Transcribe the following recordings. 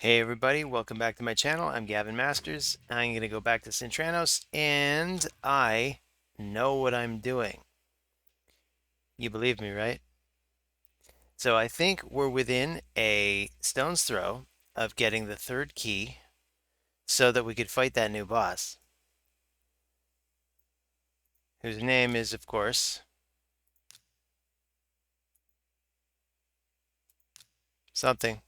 Hey everybody, welcome back to my channel. I'm Gavin Masters. I'm going to go back to Sintranos, and I know what I'm doing. You believe me, right? So I think we're within a stone's throw of getting the third key so that we could fight that new boss, whose name is, of course, something.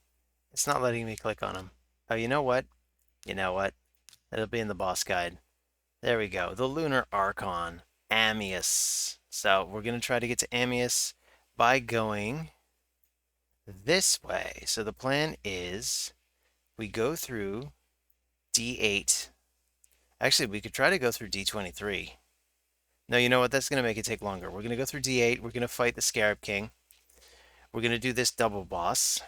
It's not letting me click on him. Oh, you know what? You know what? It'll be in the boss guide. There we go. The Lunar Archon, Amius. So we're going to try to get to Amius by going this way. So the plan is we go through D8. Actually, we could try to go through D23. No, you know what? That's going to make it take longer. We're going to go through D8. We're going to fight the Scarab King. We're going to do this double boss.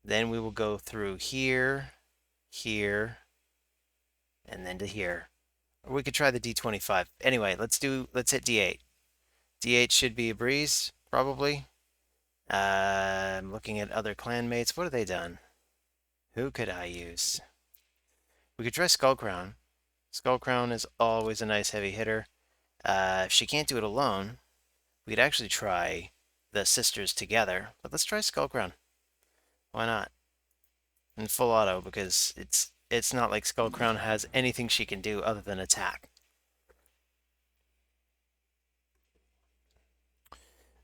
Then we will go through here, here, and then to here. Or we could try the D25. Anyway, let's hit D8. D8 should be a breeze, probably. I'm looking at other clanmates. What have they done? Who could I use? We could try Skullcrown. Skullcrown is always a nice heavy hitter. If she can't do it alone, we could actually try the sisters together. But let's try Skullcrown. Why not? In full auto, because it's not like Skullcrown has anything she can do other than attack.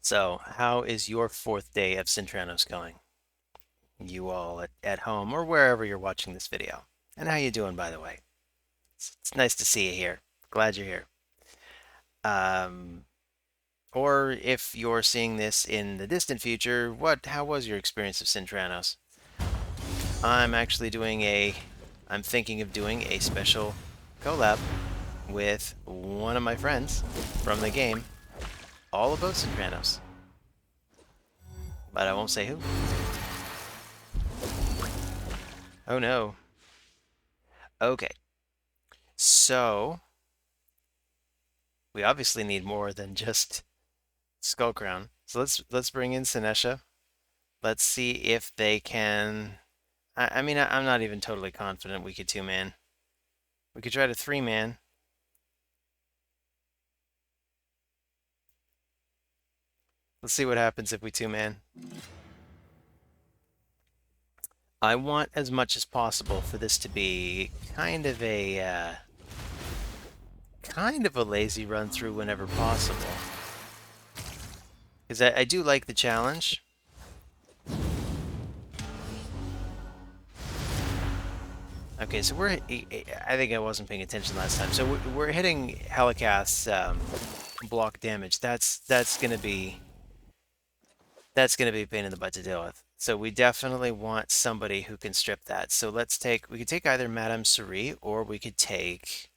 So, how is your fourth day of Sintranos going? You all at home or wherever you're watching this video. And how you doing, by the way? It's nice to see you here. Glad you're here. Or if you're seeing this in the distant future, how was your experience of Sintranos? I'm thinking of doing a special collab with one of my friends from the game, all about Sintranos. But I won't say who. Oh no. Okay. So, we obviously need more than just Skullcrown. So let's bring in Sinesha. Let's see if they can. I mean, I'm not even totally confident we could two-man. We could try to three-man. Let's see what happens if we two-man. I want as much as possible for this to be kind of a lazy run through whenever possible. Because I do like the challenge. Okay, so I think I wasn't paying attention last time. So we're hitting Helicath's block damage. That's gonna be a pain in the butt to deal with. So we definitely want somebody who can strip that. So we could take either Madame Cerie or we could take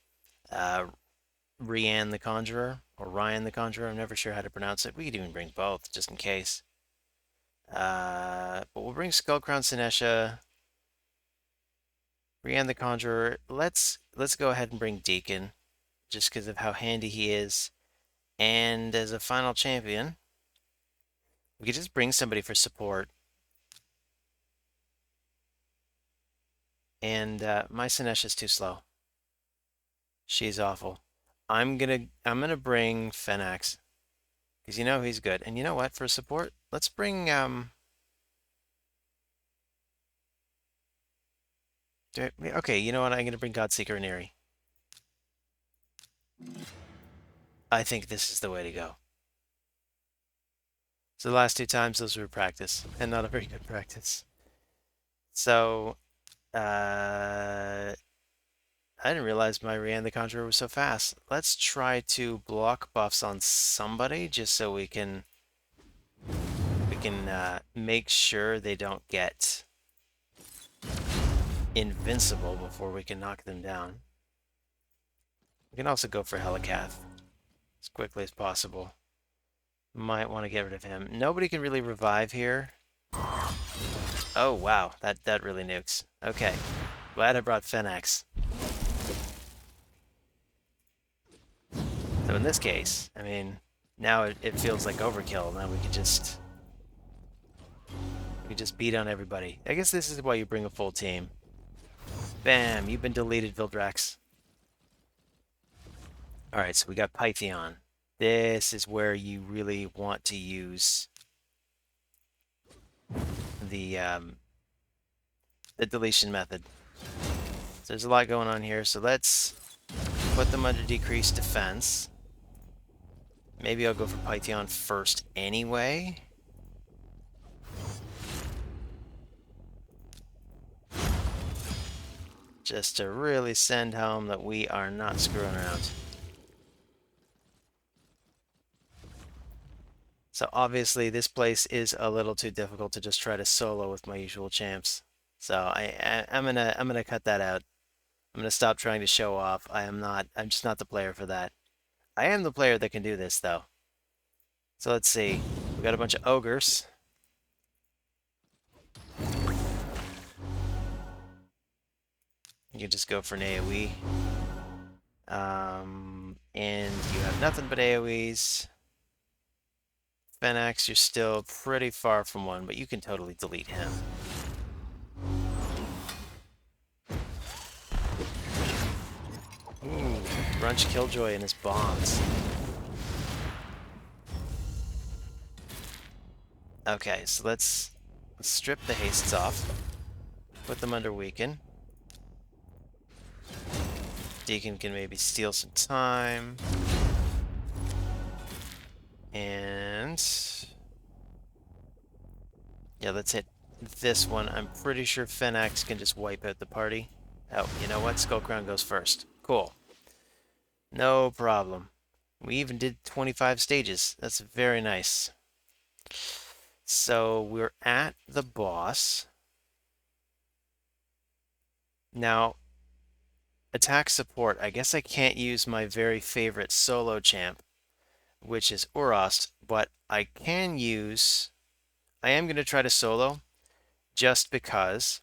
Rian the Conjurer or Ryan the Conjurer. I'm never sure how to pronounce it. We could even bring both just in case. But we'll bring Skullcrown Sinesha. Rian the Conjurer. Let's go ahead and bring Deacon, just because of how handy he is. And as a final champion, we could just bring somebody for support. And my Sinesha's too slow. She's awful. I'm gonna bring Fenax, because you know he's good. And you know what? For support, let's bring okay, you know what? I'm gonna bring Godseeker and Eerie. I think this is the way to go. So the last two times those were practice, and not a very good practice. So I didn't realize my Rian the Conjurer was so fast. Let's try to block buffs on somebody just so we can make sure they don't get invincible before we can knock them down. We can also go for Helicath as quickly as possible. Might want to get rid of him. Nobody can really revive here. Oh wow, that really nukes. Okay, glad I brought Fenax. So in this case, I mean, now it feels like overkill. Now we We just beat on everybody. I guess this is why you bring a full team. Bam, you've been deleted, Vildrax. Alright, so we got Pythion. This is where you really want to use the deletion method. So there's a lot going on here, so let's put them under decreased defense. Maybe I'll go for Pythion first anyway. Just to really send home that we are not screwing around. So obviously this place is a little too difficult to just try to solo with my usual champs. So I'm gonna cut that out. I'm gonna stop trying to show off. I'm just not the player for that. I am the player that can do this though. So let's see. We got a bunch of ogres. You can just go for an AoE. And you have nothing but AoEs. Fenax, you're still pretty far from one, but you can totally delete him. Ooh, Brunch Killjoy and his bombs. Okay, so let's strip the hastes off. Put them under weaken. Deacon can maybe steal some time. And yeah, let's hit this one. I'm pretty sure Fenax can just wipe out the party. Oh, you know what? Skullcrown goes first. Cool. No problem. We even did 25 stages. That's very nice. So we're at the boss. Now, attack support. I guess I can't use my very favorite solo champ, which is Urost, but I can use... I am going to try to solo, just because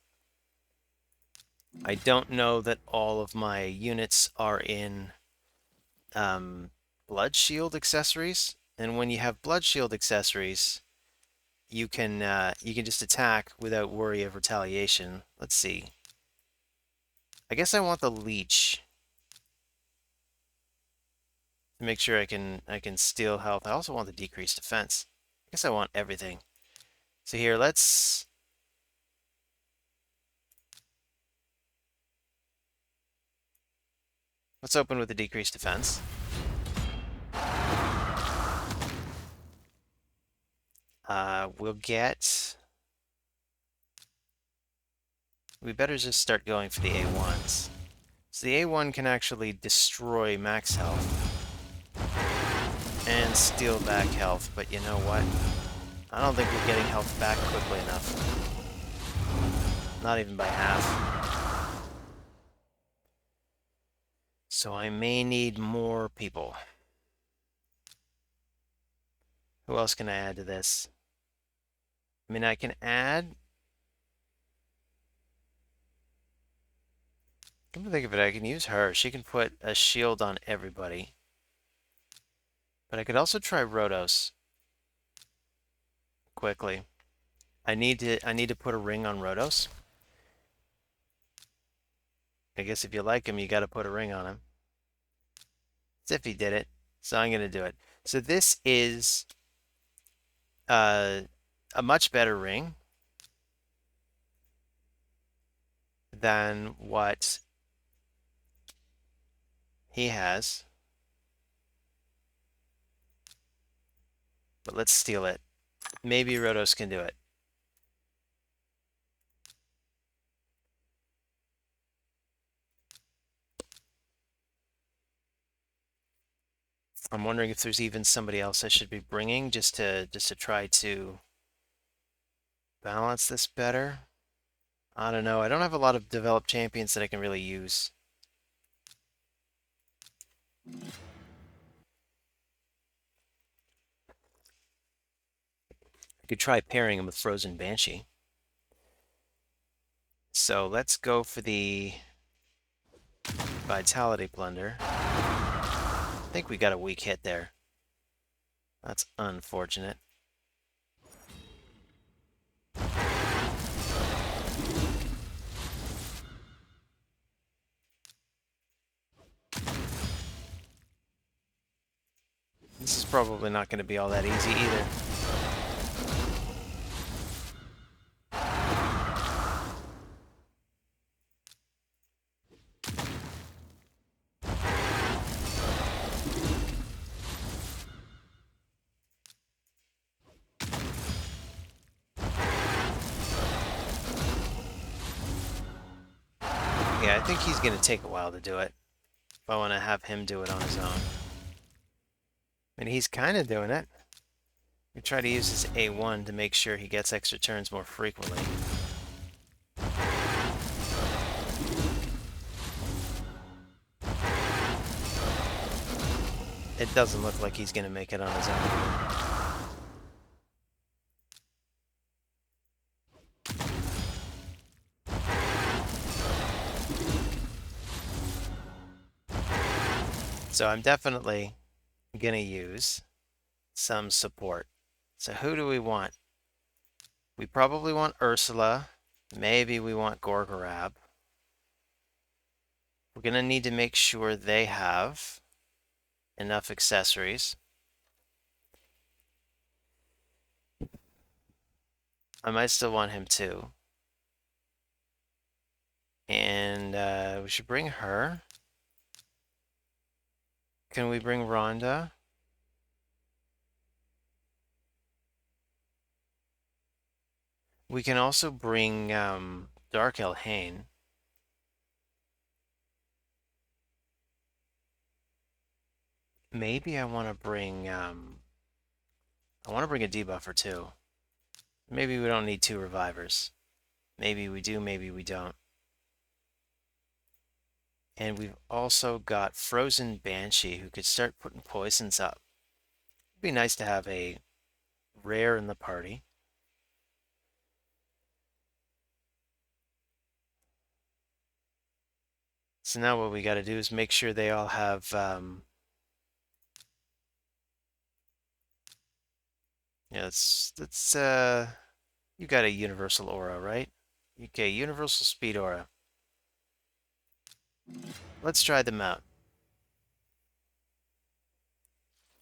I don't know that all of my units are in Blood Shield accessories. And when you have Blood Shield accessories, you can just attack without worry of retaliation. Let's see. I guess I want the leech to make sure I can steal health. I also want the decreased defense. I guess I want everything. So here, let's open with the decreased defense. We'll get... We better just start going for the A1s. So the A1 can actually destroy max health and steal back health, but you know what? I don't think we're getting health back quickly enough. Not even by half. So I may need more people. Who else can I add to this? I mean, I can add... Come to think of it, I can use her. She can put a shield on everybody. But I could also try Rhodos. Quickly. I need to put a ring on Rhodos. I guess if you like him, you got to put a ring on him. Ziffy did it, so I'm going to do it. So this is a much better ring than what he has. But let's steal it. Maybe Rhodos can do it. I'm wondering if there's even somebody else I should be bringing just to try to balance this better. I don't know. I don't have a lot of developed champions that I can really use. I could try pairing him with Frozen Banshee. So let's go for the Vitality Plunder. I think we got a weak hit there. That's unfortunate. probably not going to be all that easy either. Yeah, I think he's going to take a while to do it. If I want to have him do it on his own. And he's kind of doing it. We try to use his A1 to make sure he gets extra turns more frequently. It doesn't look like he's going to make it on his own either. So I'm definitely going to use some support. So who do we want? We probably want Ursula. Maybe we want Gorgorab. We're going to need to make sure they have enough accessories. I might still want him too. And we should bring her. Can we bring Rhonda? We can also bring Dark Elhain. Maybe I want to bring a debuffer too. Maybe we don't need 2 revivers. Maybe we do, maybe we don't. And we've also got Frozen Banshee who could start putting poisons up. It'd be nice to have a rare in the party. So now what we got to do is make sure they all have yeah, you got a universal aura, right? Okay, universal speed aura. Let's try them out.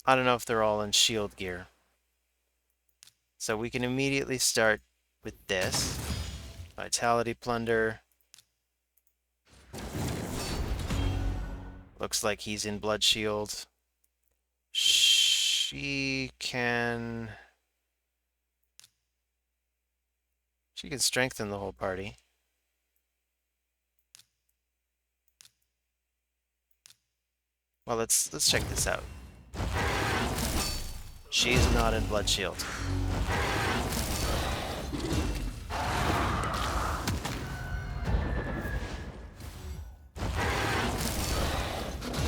I don't know if they're all in shield gear. So we can immediately start with this. Vitality Plunder. Looks like he's in Blood Shield. She can strengthen the whole party. Well, let's check this out. She's not in Blood Shield.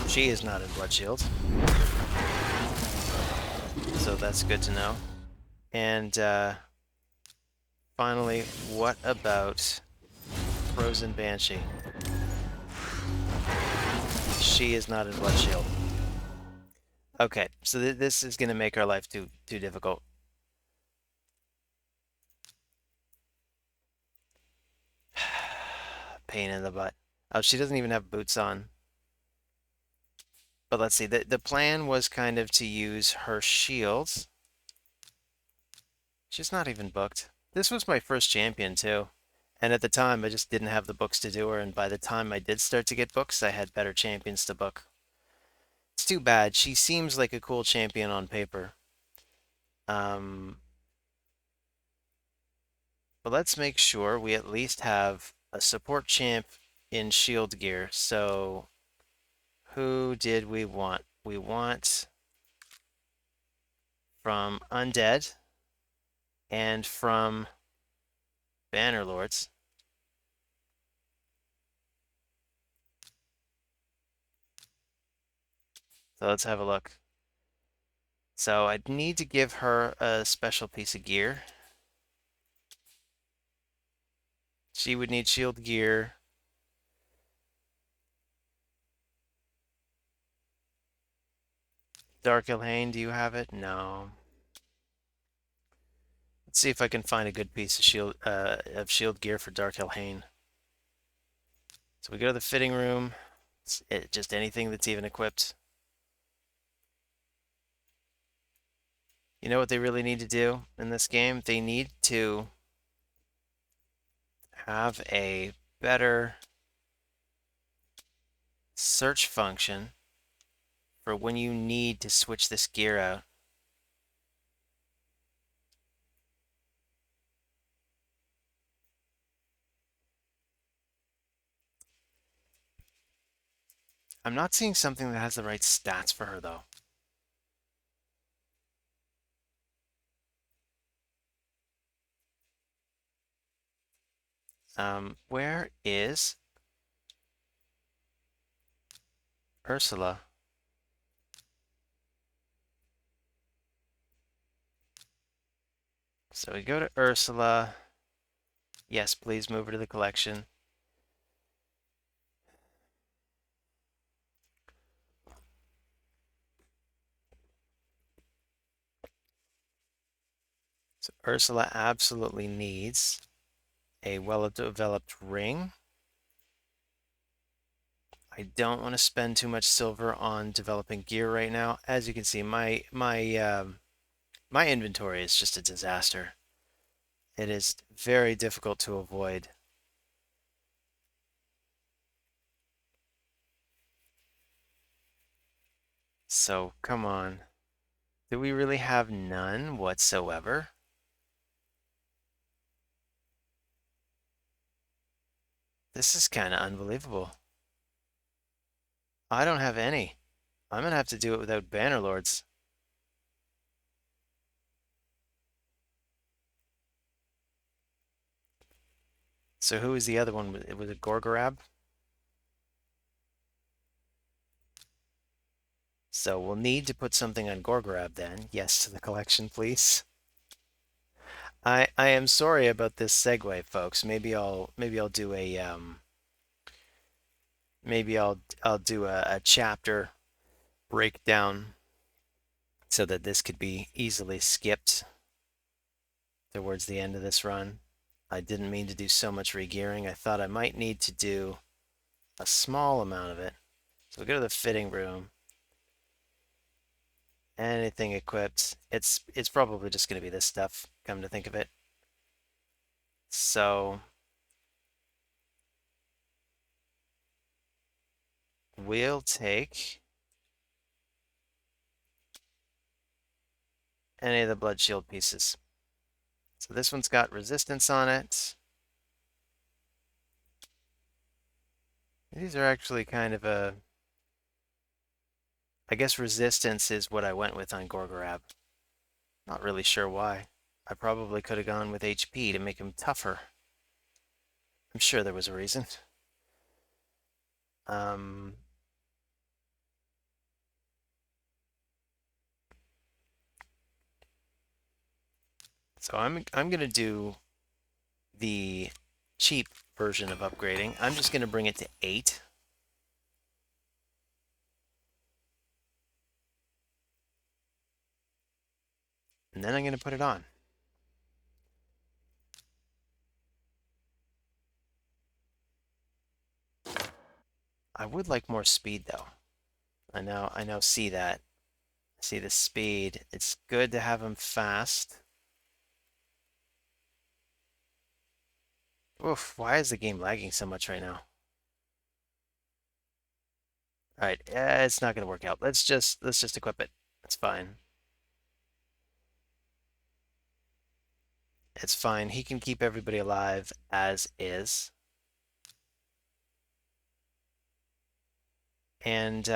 She is not in Blood Shield. So that's good to know. And finally, what about Frozen Banshee? She is not in Blood Shield. Okay, so this is going to make our life too difficult. Pain in the butt. Oh, she doesn't even have boots on. But let's see. The plan was kind of to use her shields. She's not even booked. This was my first champion too. And at the time, I just didn't have the books to do her. And by the time I did start to get books, I had better champions to book. It's too bad. She seems like a cool champion on paper. But let's make sure we at least have a support champ in shield gear. So who did we want? We want from Undead and from Bannerlords. So let's have a look. So I'd need to give her a special piece of gear. She would need shield gear. Dark Elhain, do you have it? No. Let's see if I can find a good piece of shield gear for Dark Elhain. So we go to the fitting room. Just anything that's even equipped. You know what they really need to do in this game? They need to have a better search function for when you need to switch this gear out. I'm not seeing something that has the right stats for her, though. Where is Ursula? So we go to Ursula. Yes, please move her to the collection. So Ursula absolutely needs a well-developed ring. I don't want to spend too much silver on developing gear right now. As you can see, my inventory is just a disaster. It is very difficult to avoid. So come on. Do we really have none whatsoever? This is kind of unbelievable. I don't have any. I'm gonna have to do it without Bannerlords. So who is the other one? Was it Gorgorab? So we'll need to put something on Gorgorab then. Yes to the collection, please. I am sorry about this segue, folks. Maybe I'll do a maybe I'll do a chapter breakdown so that this could be easily skipped towards the end of this run. I didn't mean to do so much regearing. I thought I might need to do a small amount of it. So we go to the fitting room. Anything equipped. It's probably just going to be this stuff, come to think of it. So we'll take any of the blood shield pieces. So this one's got resistance on it. These are actually kind of a... I guess resistance is what I went with on Gorgorab. Not really sure why. I probably could have gone with HP to make him tougher. I'm sure there was a reason. Um, so I'm gonna do the cheap version of upgrading. I'm just gonna bring it to 8. And then I'm gonna put it on. I would like more speed though. I now see that. See the speed. It's good to have him fast. Oof, why is the game lagging so much right now? All right, it's not gonna work out. Let's just equip it. It's fine. It's fine. He can keep everybody alive as is. And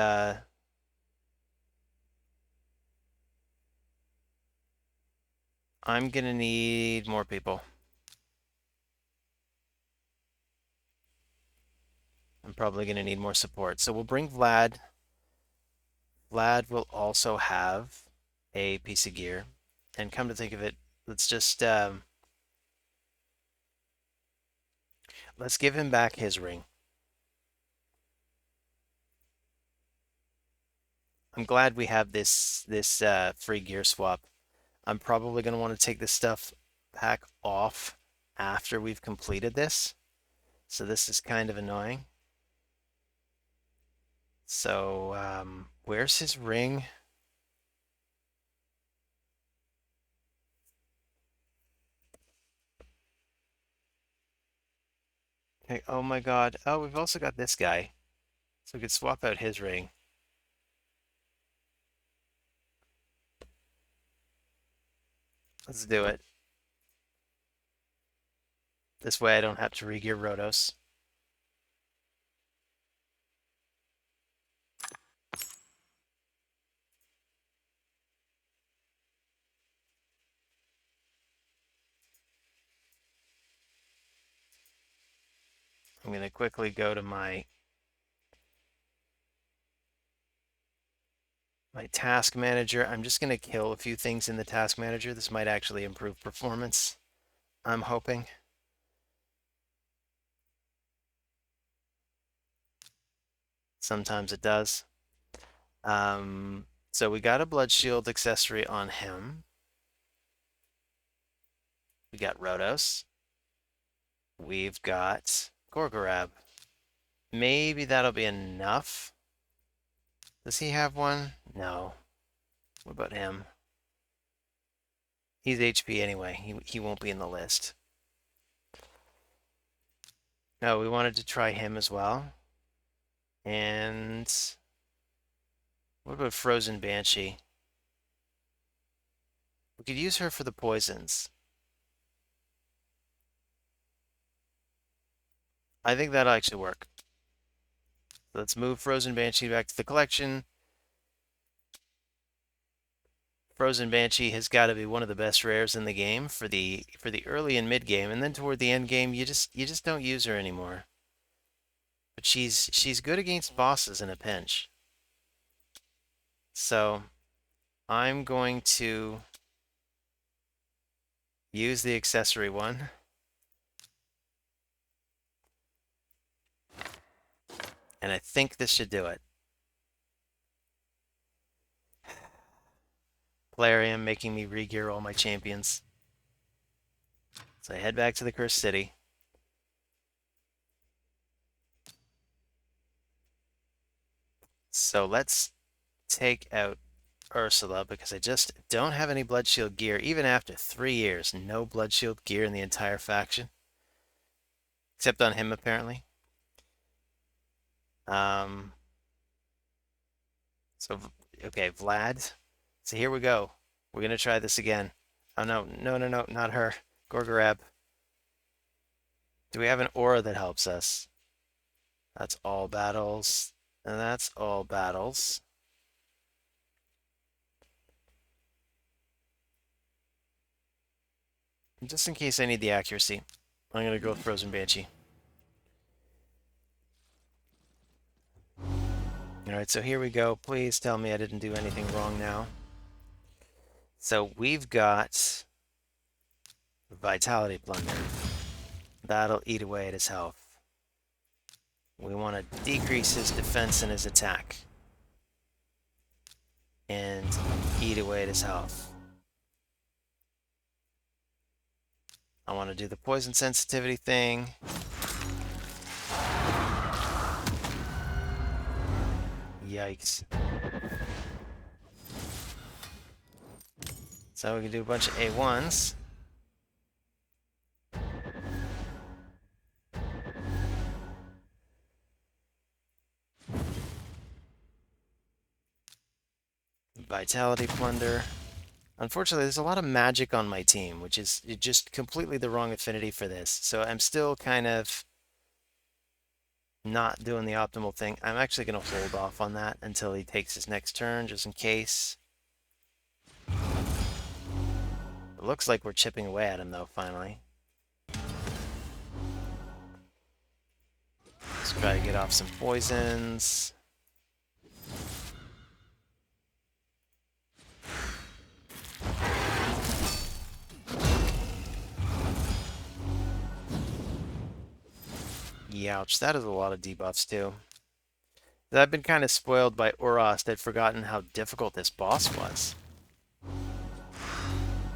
I'm gonna need more people. I'm probably gonna need more support. So we'll bring Vlad. Vlad will also have a piece of gear. And come to think of it, let's just let's give him back his ring. I'm glad we have this free gear swap. I'm probably going to want to take this stuff back off after we've completed this. So this is kind of annoying. So where's his ring? Okay, oh my god. Oh, we've also got this guy. So we could swap out his ring. Let's do it. This way I don't have to regear Rhodos. I'm going to quickly go to my task manager. I'm just going to kill a few things in the task manager. This might actually improve performance, I'm hoping. Sometimes it does. So we got a blood shield accessory on him. We got Rhodos. We've got Gorgorab. Maybe that'll be enough. Does he have one? No. What about him? He's HP anyway. He won't be in the list. No, we wanted to try him as well. And what about Frozen Banshee? We could use her for the poisons. I think that'll actually work. So let's move Frozen Banshee back to the collection. Frozen Banshee has got to be one of the best rares in the game for the early and mid game, and then toward the end game, you just don't use her anymore. But she's good against bosses in a pinch. So I'm going to use the accessory one. And I think this should do it. Plarium making me regear all my champions. So I head back to the Cursed City. So let's take out Ursula because I just don't have any Blood Shield gear. Even after 3 years, no Blood Shield gear in the entire faction. Except on him, apparently. So, okay, Vlad. So here we go. We're going to try this again. Oh, no, not her. Gorgorab. Do we have an aura that helps us? That's all battles. And that's all battles. Just in case I need the accuracy, I'm going to go with Frozen Banshee. Alright, so here we go. Please tell me I didn't do anything wrong now. So we've got Vitality Plunder. That'll eat away at his health. We want to decrease his defense and his attack. And eat away at his health. I want to do the poison sensitivity thing. Yikes. So we can do a bunch of A1s. Vitality Plunder. Unfortunately, there's a lot of magic on my team, which is just completely the wrong affinity for this. So I'm still kind of not doing the optimal thing. I'm actually going to hold off on that until he takes his next turn, just in case. It looks like we're chipping away at him, though, finally. Let's try to get off some poisons. Youch, that is a lot of debuffs, too. I've been kind of spoiled by Orost. I'd forgotten how difficult this boss was.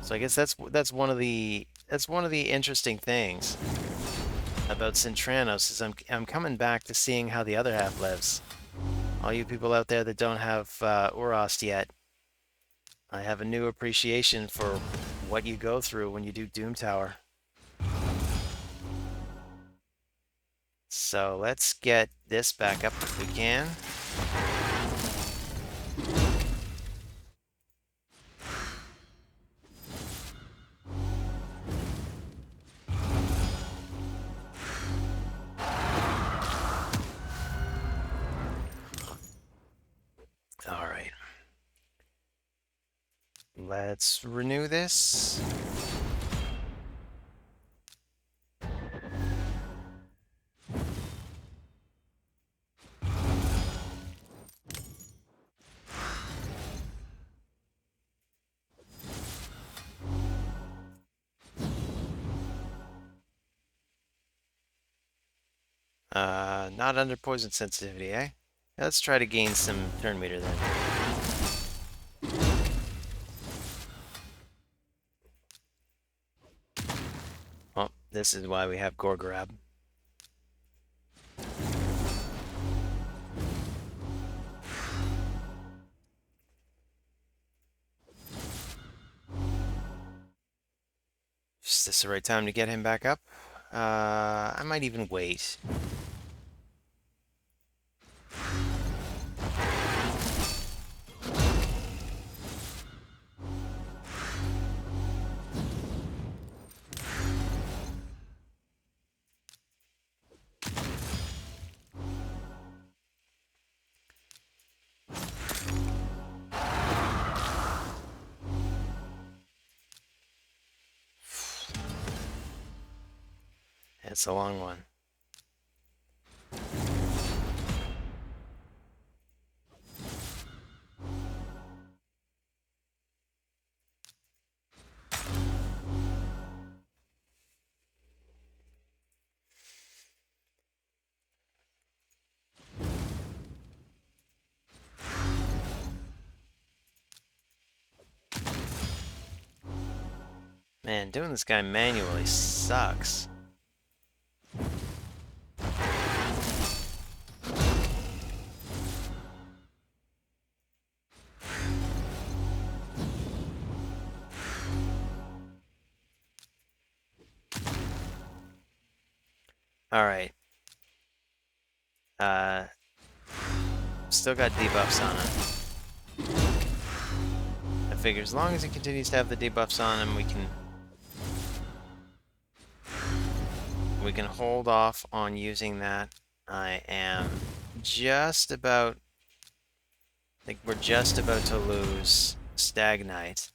So I guess that's one of the interesting things about Sintranos is I'm coming back to seeing how the other half lives. All you people out there that don't have Orost yet, I have a new appreciation for what you go through when you do Doom Tower. So let's get this back up if we can. All right. Let's renew this. Not under poison sensitivity, eh? Let's try to gain some turn meter then. Well, this is why we have Gorgrab. Is this the right time to get him back up? I might even wait. It's a long one. Man, doing this guy manually sucks. Alright. Still got debuffs on him. I figure as long as he continues to have the debuffs on him, we can hold off on using that. I am just about... I think we're just about to lose Stagnite.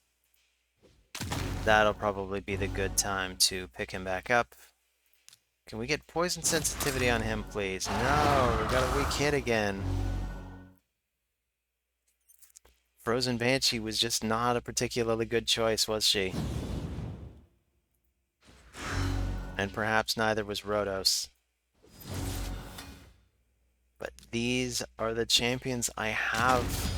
That'll probably be the good time to pick him back up. Can we get poison sensitivity on him, please? No, we got a weak hit again. Frozen Banshee was just not a particularly good choice, was she? And perhaps neither was Rhodos. But these are the champions I have.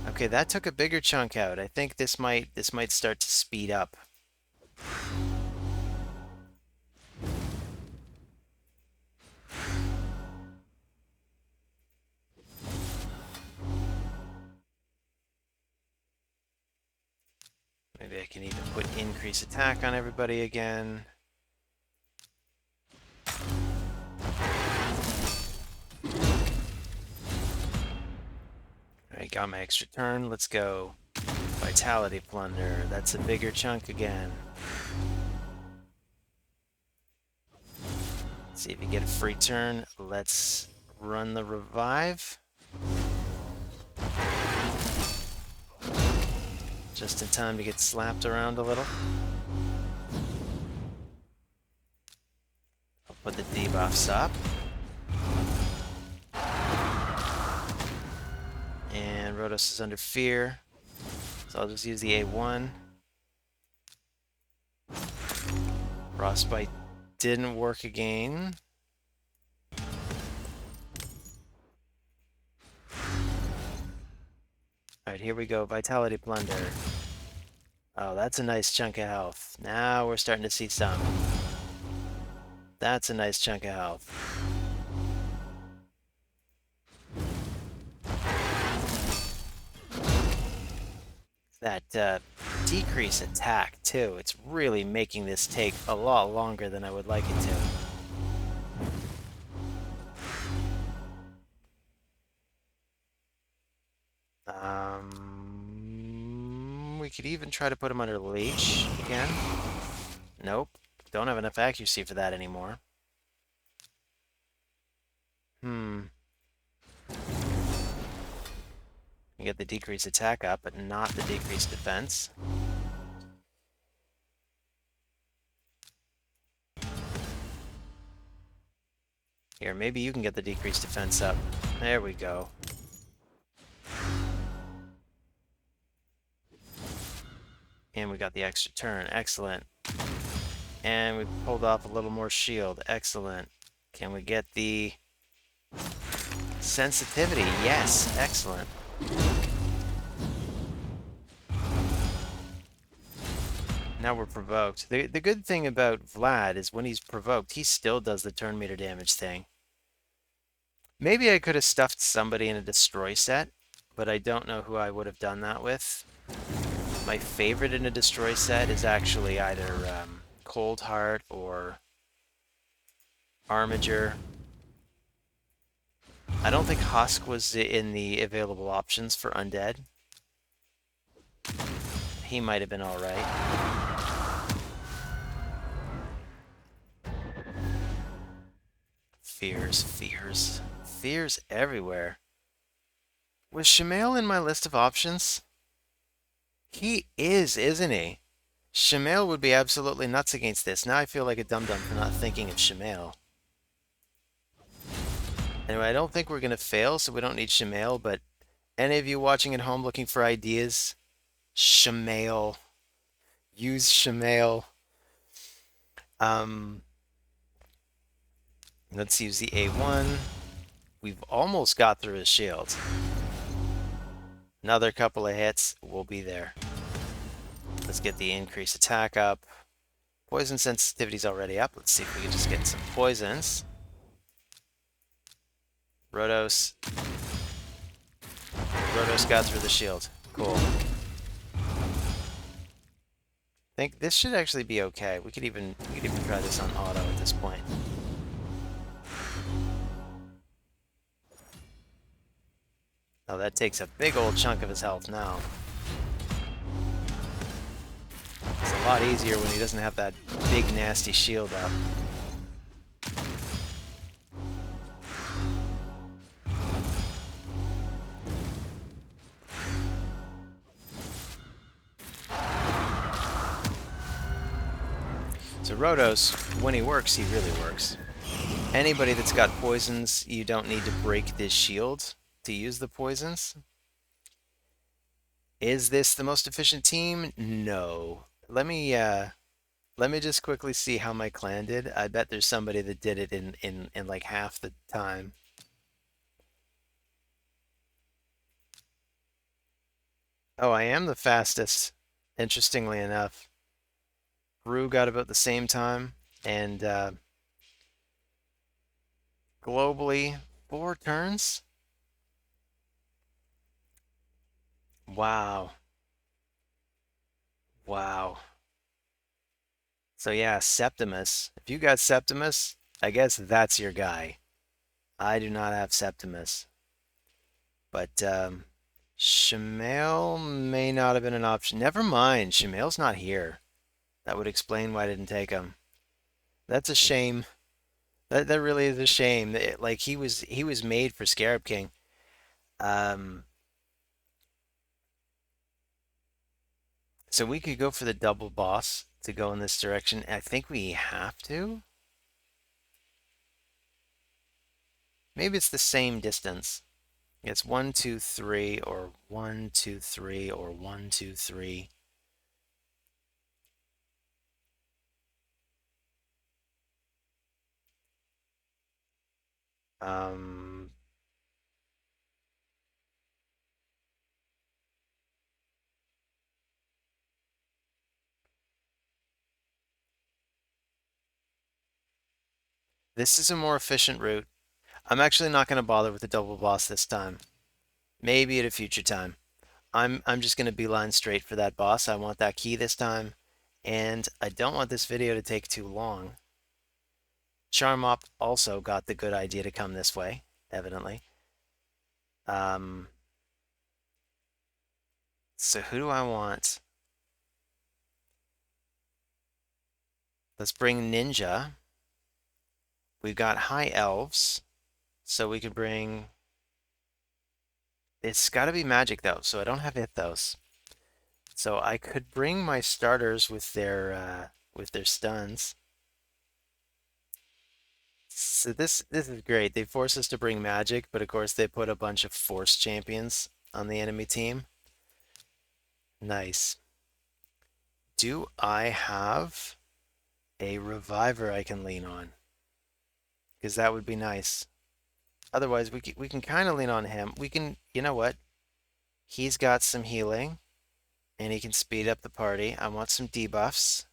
Okay, that took a bigger chunk out. I think this might start to speed up. Maybe I can even put increase attack on everybody again. Alright, got my extra turn. Let's go. Vitality Plunder. That's a bigger chunk again. Let's see if we get a free turn. Let's run the revive. Just in time to get slapped around a little. I'll put the debuffs up. And Rhodos is under fear. So I'll just use the A1. Frostbite didn't work again. Alright, here we go. Vitality Plunder. Oh, that's a nice chunk of health. Now we're starting to see some. That's a nice chunk of health. That decrease attack, too. It's really making this take a lot longer than I would like it to. could even try to put him under leech again. Nope. Don't have enough accuracy for that anymore. You get the decreased attack up, but not the decreased defense. Here, maybe you can get the decreased defense up. There we go. And we got the extra turn. Excellent. And we pulled off a little more shield. Excellent. Can we get the sensitivity? Yes. Excellent. Now we're provoked. The good thing about Vlad is when he's provoked, he still does the turn meter damage thing. Maybe I could have stuffed somebody in a destroy set, but I don't know who I would have done that with. My favorite in a destroy set is actually either Cold Heart or Armiger. I don't think Husk was in the available options for Undead. He might have been alright. Fears everywhere. Was Shamail in my list of options? He is, isn't he? Shamail would be absolutely nuts against this. Now I feel like a dum-dum for not thinking of Shamail. Anyway, I don't think we're going to fail, so we don't need Shamail, but any of you watching at home looking for ideas, Shamail. Use Shamail. Let's use the A1. We've almost got through his shield. Another couple of hits, we'll be there. Let's get the increased attack up. Poison sensitivity's already up. Let's see if we can just get some poisons. Rotos got through the shield. Cool. I think this should actually be okay. We could even try this on auto at this point. Oh, that takes a big old chunk of his health now. It's a lot easier when he doesn't have that big nasty shield up. So Rotos, when he works, he really works. Anybody that's got poisons, you don't need to break this shield to use the poisons. Is this the most efficient team? No. Let me just quickly see how my clan did. I bet there's somebody that did it in like half the time. Oh, I am the fastest, interestingly enough. Rue got about the same time, and globally, 4 turns? Wow. Wow. So yeah, Septimus. If you got Septimus, I guess that's your guy. I do not have Septimus. But Shamail may not have been an option. Never mind, Shamail's not here. That would explain why I didn't take him. That's a shame. That really is a shame. Like he was made for Scarab King. So we could go for the double boss to go in this direction. I think we have to. Maybe it's the same distance. It's 1, 2, 3, or 1, 2, 3, or 1, 2, 3. This is a more efficient route. I'm actually not going to bother with the double boss this time. Maybe at a future time. I'm just going to beeline straight for that boss. I want that key this time. And I don't want this video to take too long. Charmop also got the good idea to come this way, evidently. So who do I want? Let's bring Ninja. We've got High Elves, so we could bring... It's got to be magic, though, so I don't have Ithos. So I could bring my starters with their stuns. So this is great. They force us to bring magic, but of course they put a bunch of force champions on the enemy team. Nice. Do I have a reviver I can lean on? Because that would be nice. Otherwise, we can kind of lean on him. We can, you know what? He's got some healing, and he can speed up the party. I want some debuffs.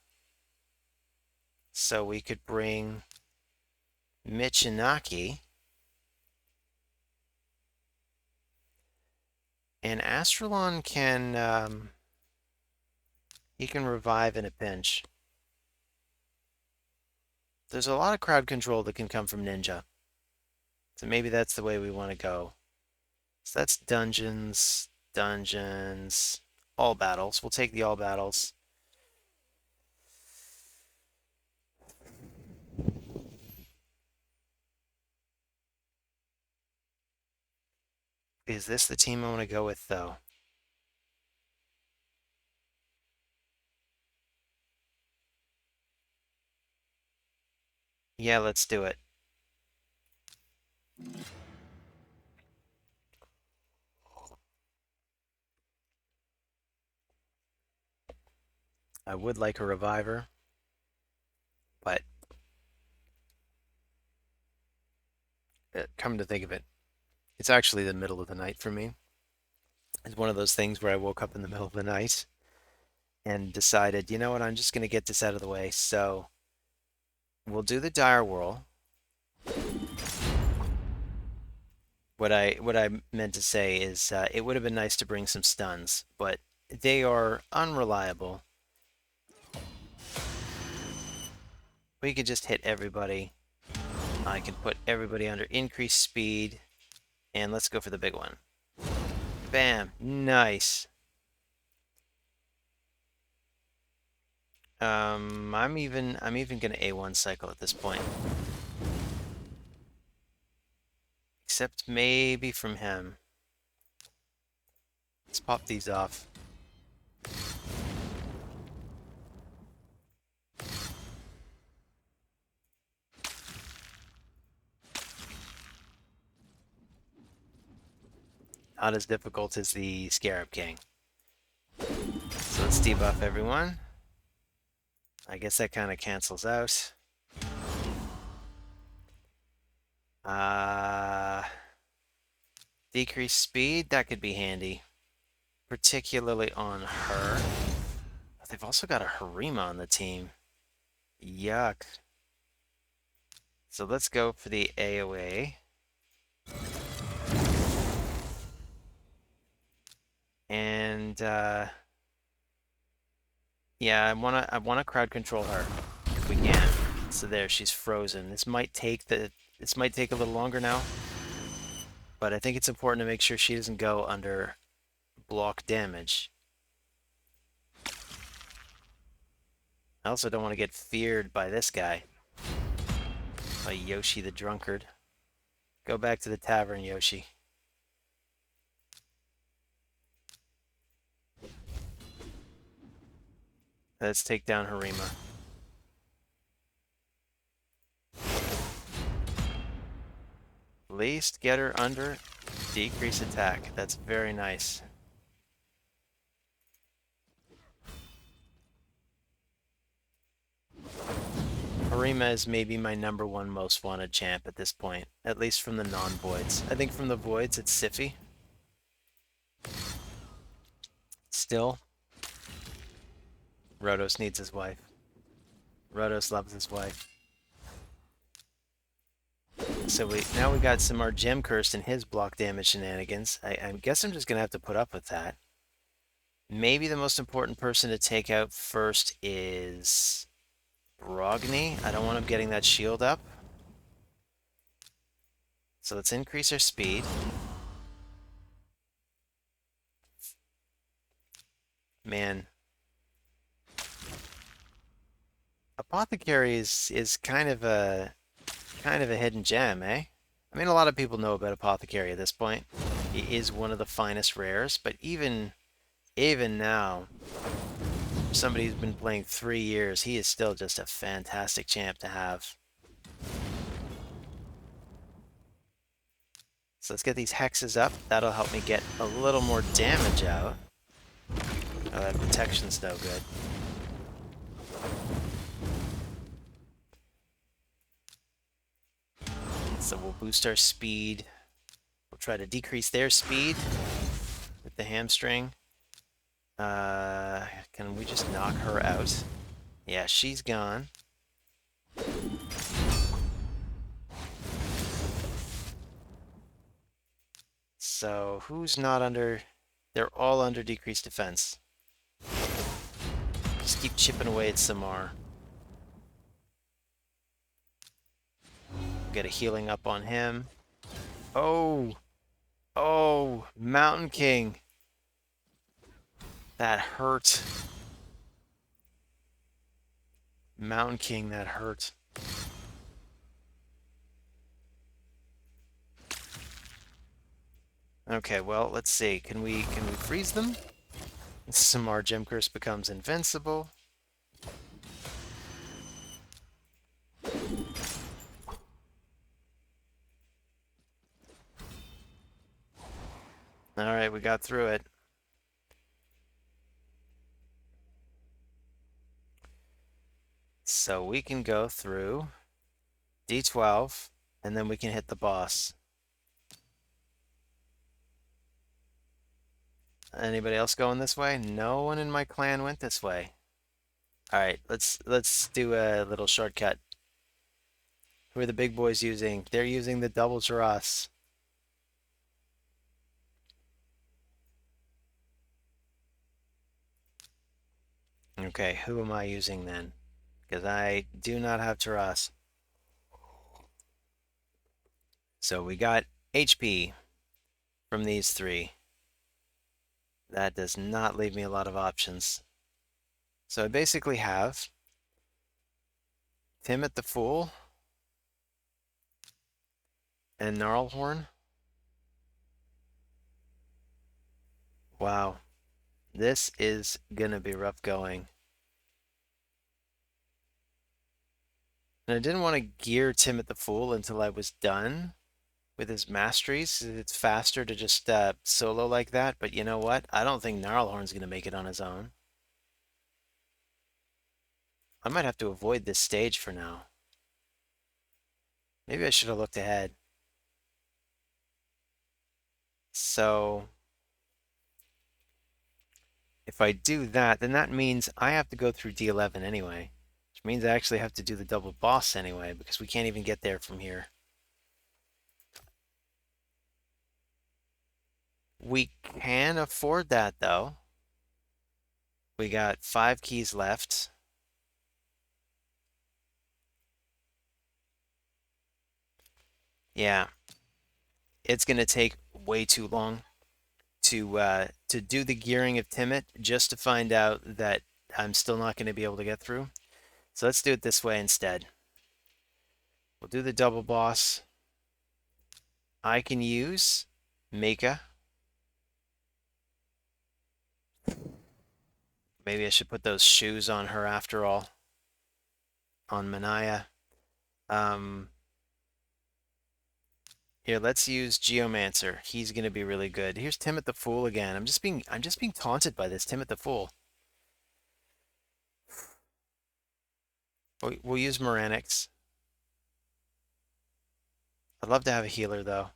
So we could bring Michinaki. And Astralon can, he can revive in a pinch. There's a lot of crowd control that can come from Ninja. So maybe that's the way we want to go. So that's dungeons, dungeons, all battles. We'll take the all battles. Is this the team I want to go with, though? Yeah, let's do it. I would like a reviver, but come to think of it, it's actually the middle of the night for me. It's one of those things where I woke up in the middle of the night and decided, you know what, I'm just going to get this out of the way. So we'll do the dire whirl. What I meant to say is it would have been nice to bring some stuns, but they are unreliable. We could just hit everybody. I can put everybody under increased speed, and let's go for the big one. Bam, nice. I'm even gonna A1 cycle at this point. Except maybe from him. Let's pop these off. Not as difficult as the Scarab King. So let's debuff everyone. I guess that kind of cancels out. Decrease speed, that could be handy. Particularly on her. But they've also got a Harima on the team. Yuck. So let's go for the AoA. And yeah, I wanna crowd control her if we can. So there, she's frozen. This might take a little longer now, but I think it's important to make sure she doesn't go under block damage. I also don't want to get feared by this guy, by Yoshi the Drunkard. Go back to the tavern, Yoshi. Let's take down Harima. At least get her under decrease attack. That's very nice. Harima is maybe my #1 most wanted champ at this point, at least from the non-voids. I think from the voids it's Sify. Still, Rotos needs his wife. Rotos loves his wife. So now we got some more gem cursed in his block damage shenanigans. I guess I'm just gonna have to put up with that. Maybe the most important person to take out first is Brogni. I don't want him getting that shield up. So let's increase our speed. Man. Apothecary is kind of a hidden gem, eh? I mean, a lot of people know about Apothecary at this point. He is one of the finest rares, but even now, for somebody who's been playing 3 years, he is still just a fantastic champ to have. So let's get these hexes up. That'll help me get a little more damage out. Oh, that protection's no good. So we'll boost our speed. We'll try to decrease their speed with the hamstring. Can we just knock her out? Yeah, she's gone. So who's not under? They're all under decreased defense. Just keep chipping away at Samar. Get a healing up on him. Oh! Oh! Mountain King! That hurt. Mountain King, that hurt. Okay, well, let's see. Can we freeze them? Samar Gem Curse becomes invincible. Alright, we got through it. So we can go through D12, and then we can hit the boss. Anybody else going this way? No one in my clan went this way. Alright, let's do a little shortcut. Who are the big boys using? They're using the double Taras. Okay, who am I using then? Because I do not have Taras. So we got HP from these three. That does not leave me a lot of options. So I basically have Timid the Fool and Gnarlhorn. Wow, this is gonna be rough going. And I didn't want to gear Timid the Fool until I was done with his masteries. It's faster to just solo like that, but you know what? I don't think Gnarlhorn's gonna make it on his own. I might have to avoid this stage for now. Maybe I should have looked ahead. So if I do that, then that means I have to go through D11 anyway, which means I actually have to do the double boss anyway, because we can't even get there from here. We can afford that, though. We got 5 keys left. Yeah, it's going to take way too long to do the gearing of Timid just to find out that I'm still not going to be able to get through. So let's do it this way instead. We'll do the double boss. I can use Mika. Maybe I should put those shoes on her after all. On Manaya. Here, let's use Geomancer. He's gonna be really good. Here's Timid the Fool again. I'm just being taunted by this Timid the Fool. We'll use Moranix. I'd love to have a healer though.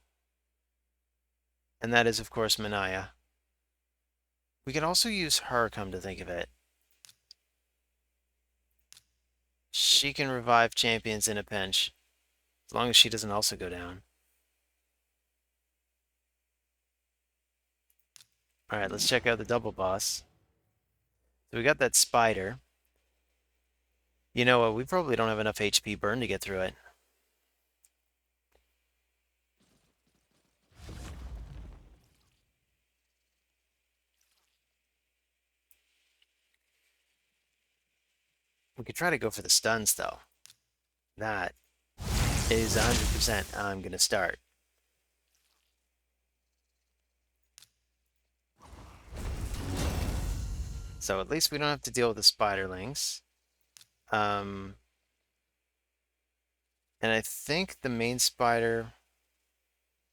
And that is of course Manaya. We could also use her, come to think of it. She can revive champions in a pinch. As long as she doesn't also go down. Alright, let's check out the double boss. So we got that spider. You know what, we probably don't have enough HP burn to get through it. We could try to go for the stuns, though. That is 100% I'm going to start. So at least we don't have to deal with the spiderlings. And I think the main spider...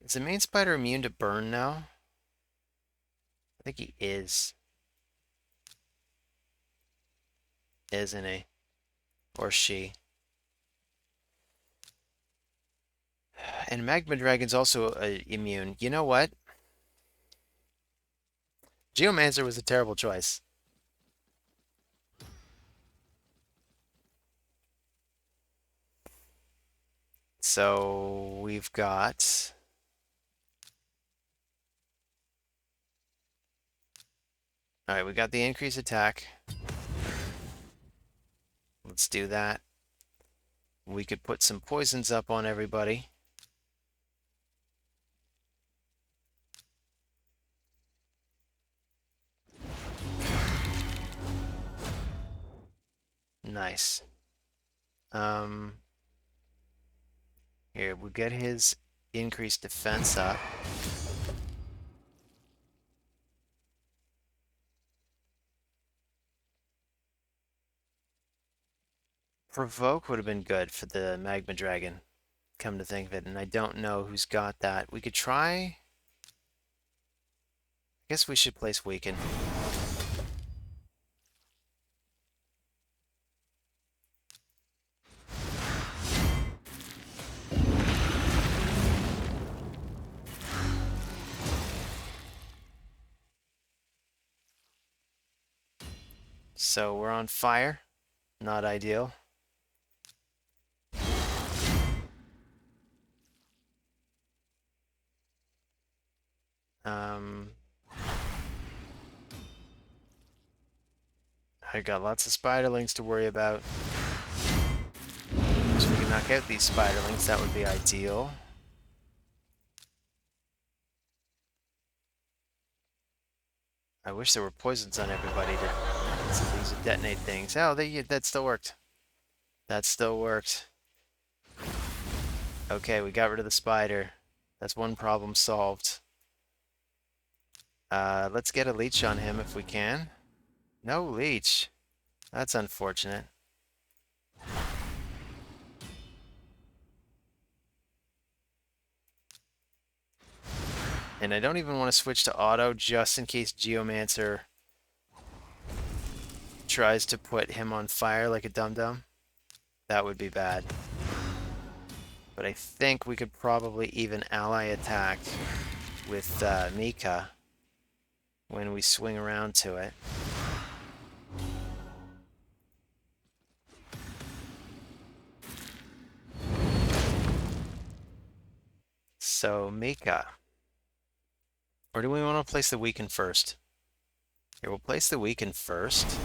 Is the main spider immune to burn now? I think he is. Isn't he? Or she. And Magma Dragon's also immune. You know what? Geomancer was a terrible choice. So we've got... Alright, we got the increased attack. Let's do that. We could put some poisons up on everybody. Nice. Here, we'll get his increased defense up. Provoke would have been good for the Magma Dragon, come to think of it, and I don't know who's got that. We could try... I guess we should place Weaken. So we're on fire. Not ideal. I got lots of spiderlings to worry about. So we can knock out these spiderlings, that would be ideal. I wish there were poisons on everybody so these would detonate things. Oh, that still worked. That still worked. Okay, we got rid of the spider. That's one problem solved. Let's get a leech on him if we can. No leech. That's unfortunate. And I don't even want to switch to auto just in case Geomancer tries to put him on fire like a dum-dum. That would be bad. But I think we could probably even ally attack with Mika when we swing around to it. So Mika. Or do we want to place the Weaken first? Here, we'll place the Weaken first.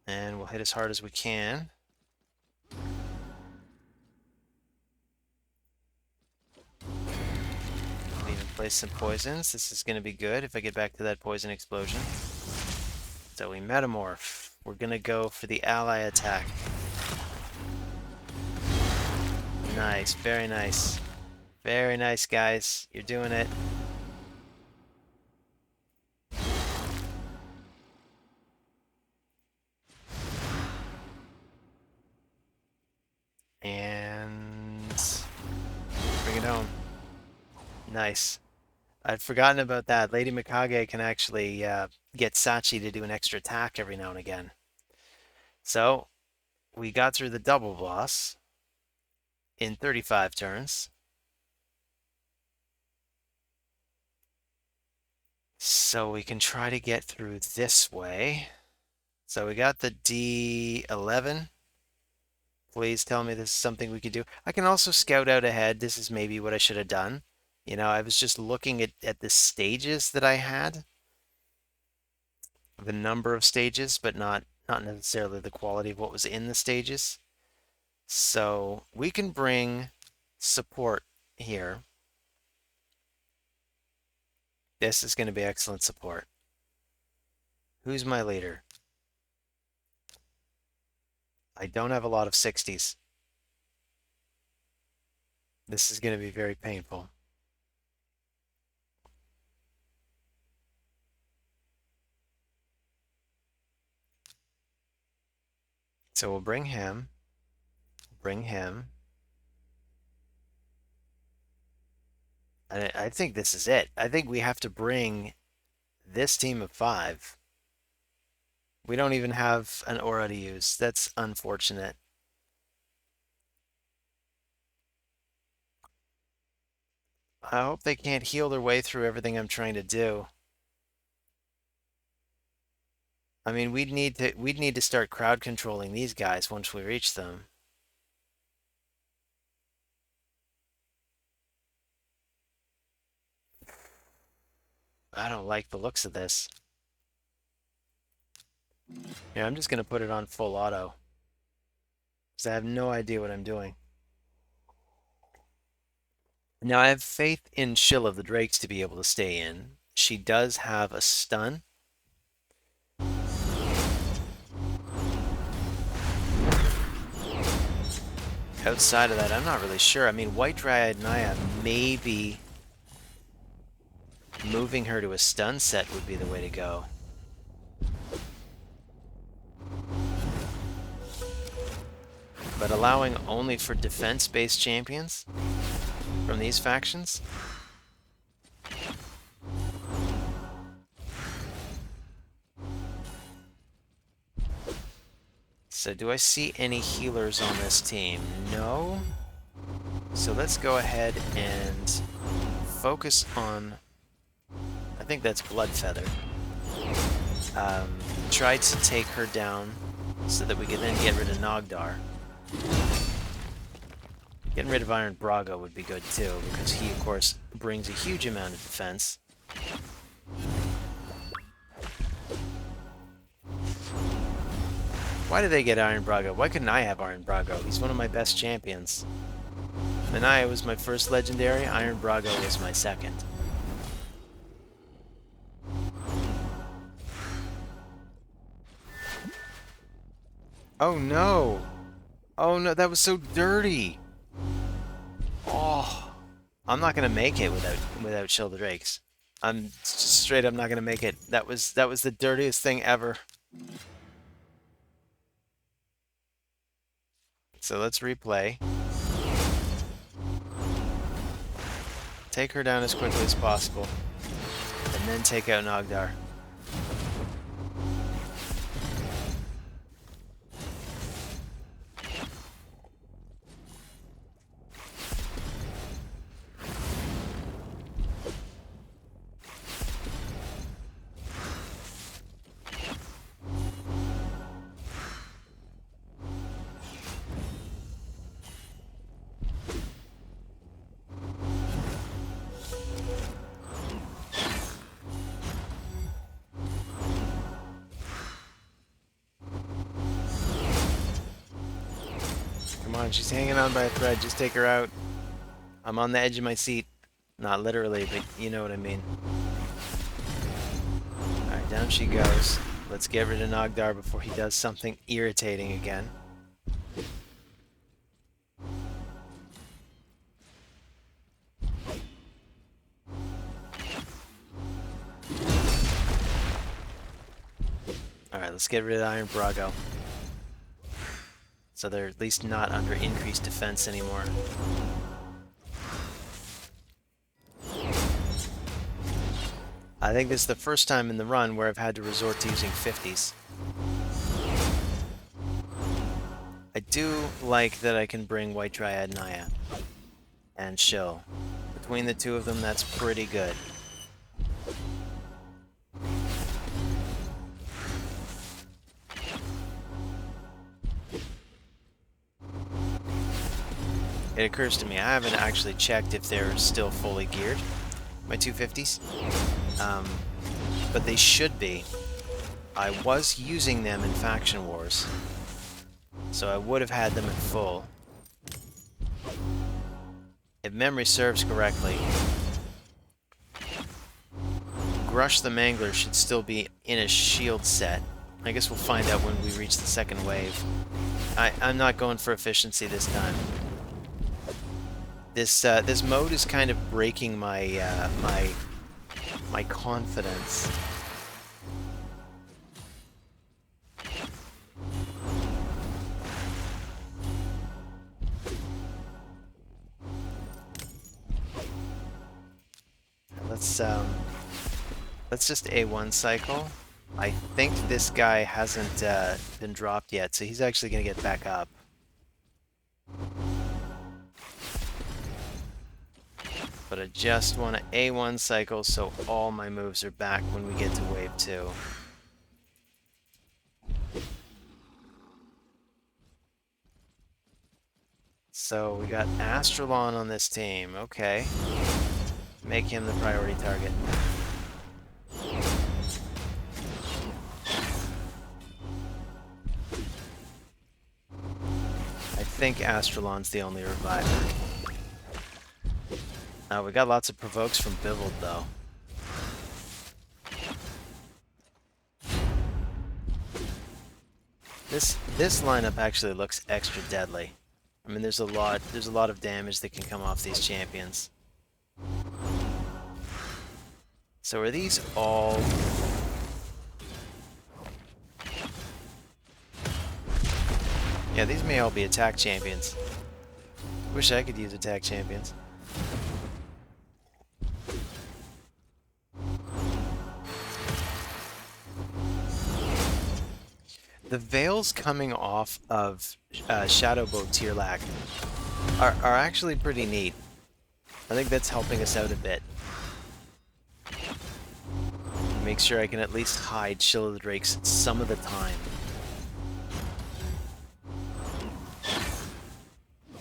And we'll hit as hard as we can. We'll even place some poisons. This is going to be good if I get back to that poison explosion. So we metamorph. We're going to go for the ally attack. Nice, very nice. Very nice, guys. You're doing it. And bring it home. Nice. I'd forgotten about that. Lady Mikage can actually get Sachi to do an extra attack every now and again. So, we got through the double boss in 35 turns. So we can try to get through this way. So we got the D11. Please tell me this is something we could do. I can also scout out ahead. This is maybe what I should have done. You know, I was just looking at the stages that I had. The number of stages, but not necessarily the quality of what was in the stages. So we can bring support here. This is going to be excellent support. Who's my leader? I don't have a lot of 60s. This is going to be very painful. So we'll bring him. Bring him. I think this is it. I think we have to bring this team of 5. We don't even have an aura to use. That's unfortunate. I hope they can't heal their way through everything I'm trying to do. I mean, we'd need to start crowd controlling these guys once we reach them. I don't like the looks of this. Yeah, I'm just going to put it on full auto. Because I have no idea what I'm doing. Now, I have faith in Shill of the Drakes to be able to stay in. She does have a stun. Outside of that, I'm not really sure. I mean, White Dryad Naya, maybe moving her to a stun set would be the way to go. But allowing only for defense-based champions from these factions? So do I see any healers on this team? No. So let's go ahead and focus on, I think that's Bloodfeather. Try to take her down so that we can then get rid of Nogdar. Getting rid of Iron Braga would be good too, because he, of course, brings a huge amount of defense. Why did they get Iron Braga? Why couldn't I have Iron Braga? He's one of my best champions. Manaya was my first legendary, Iron Braga was my second. Oh no! Oh no, that was so dirty! Oh, I'm not gonna make it without Shill the Drakes. I'm straight up not gonna make it. That was the dirtiest thing ever. So let's replay. Take her down as quickly as possible. And then take out Nogdar. Come on, she's hanging on by a thread. Just take her out. I'm on the edge of my seat. Not literally, but you know what I mean. Alright, down she goes. Let's get rid of Nogdar before he does something irritating again. Alright, let's get rid of Iron Brago. So they're at least not under increased defense anymore. I think this is the first time in the run where I've had to resort to using 50s. I do like that I can bring White Dryad Naya and Shill. Between the two of them, that's pretty good. It occurs to me, I haven't actually checked if they're still fully geared, my 250s. But they should be. I was using them in Faction Wars, so I would have had them at full. If memory serves correctly. Grush the Mangler should still be in a shield set. I guess we'll find out when we reach the second wave. I'm not going for efficiency this time. This mode is kind of breaking my my confidence. Let's just A1 cycle. I think this guy hasn't been dropped yet, so he's actually going to get back up. But I just want to A1 cycle so all my moves are back when we get to wave 2. So we got Astralon on this team. Okay. Make him the priority target. I think Astralon's the only reviver. We got lots of provokes from Bivald, though. This lineup actually looks extra deadly. I mean, there's a lot of damage that can come off these champions. So are these all... Yeah, these may all be attack champions. Wish I could use attack champions. The veils coming off of Shadowbow Tierlac are actually pretty neat. I think that's helping us out a bit. Make sure I can at least hide Shill of the Drakes some of the time.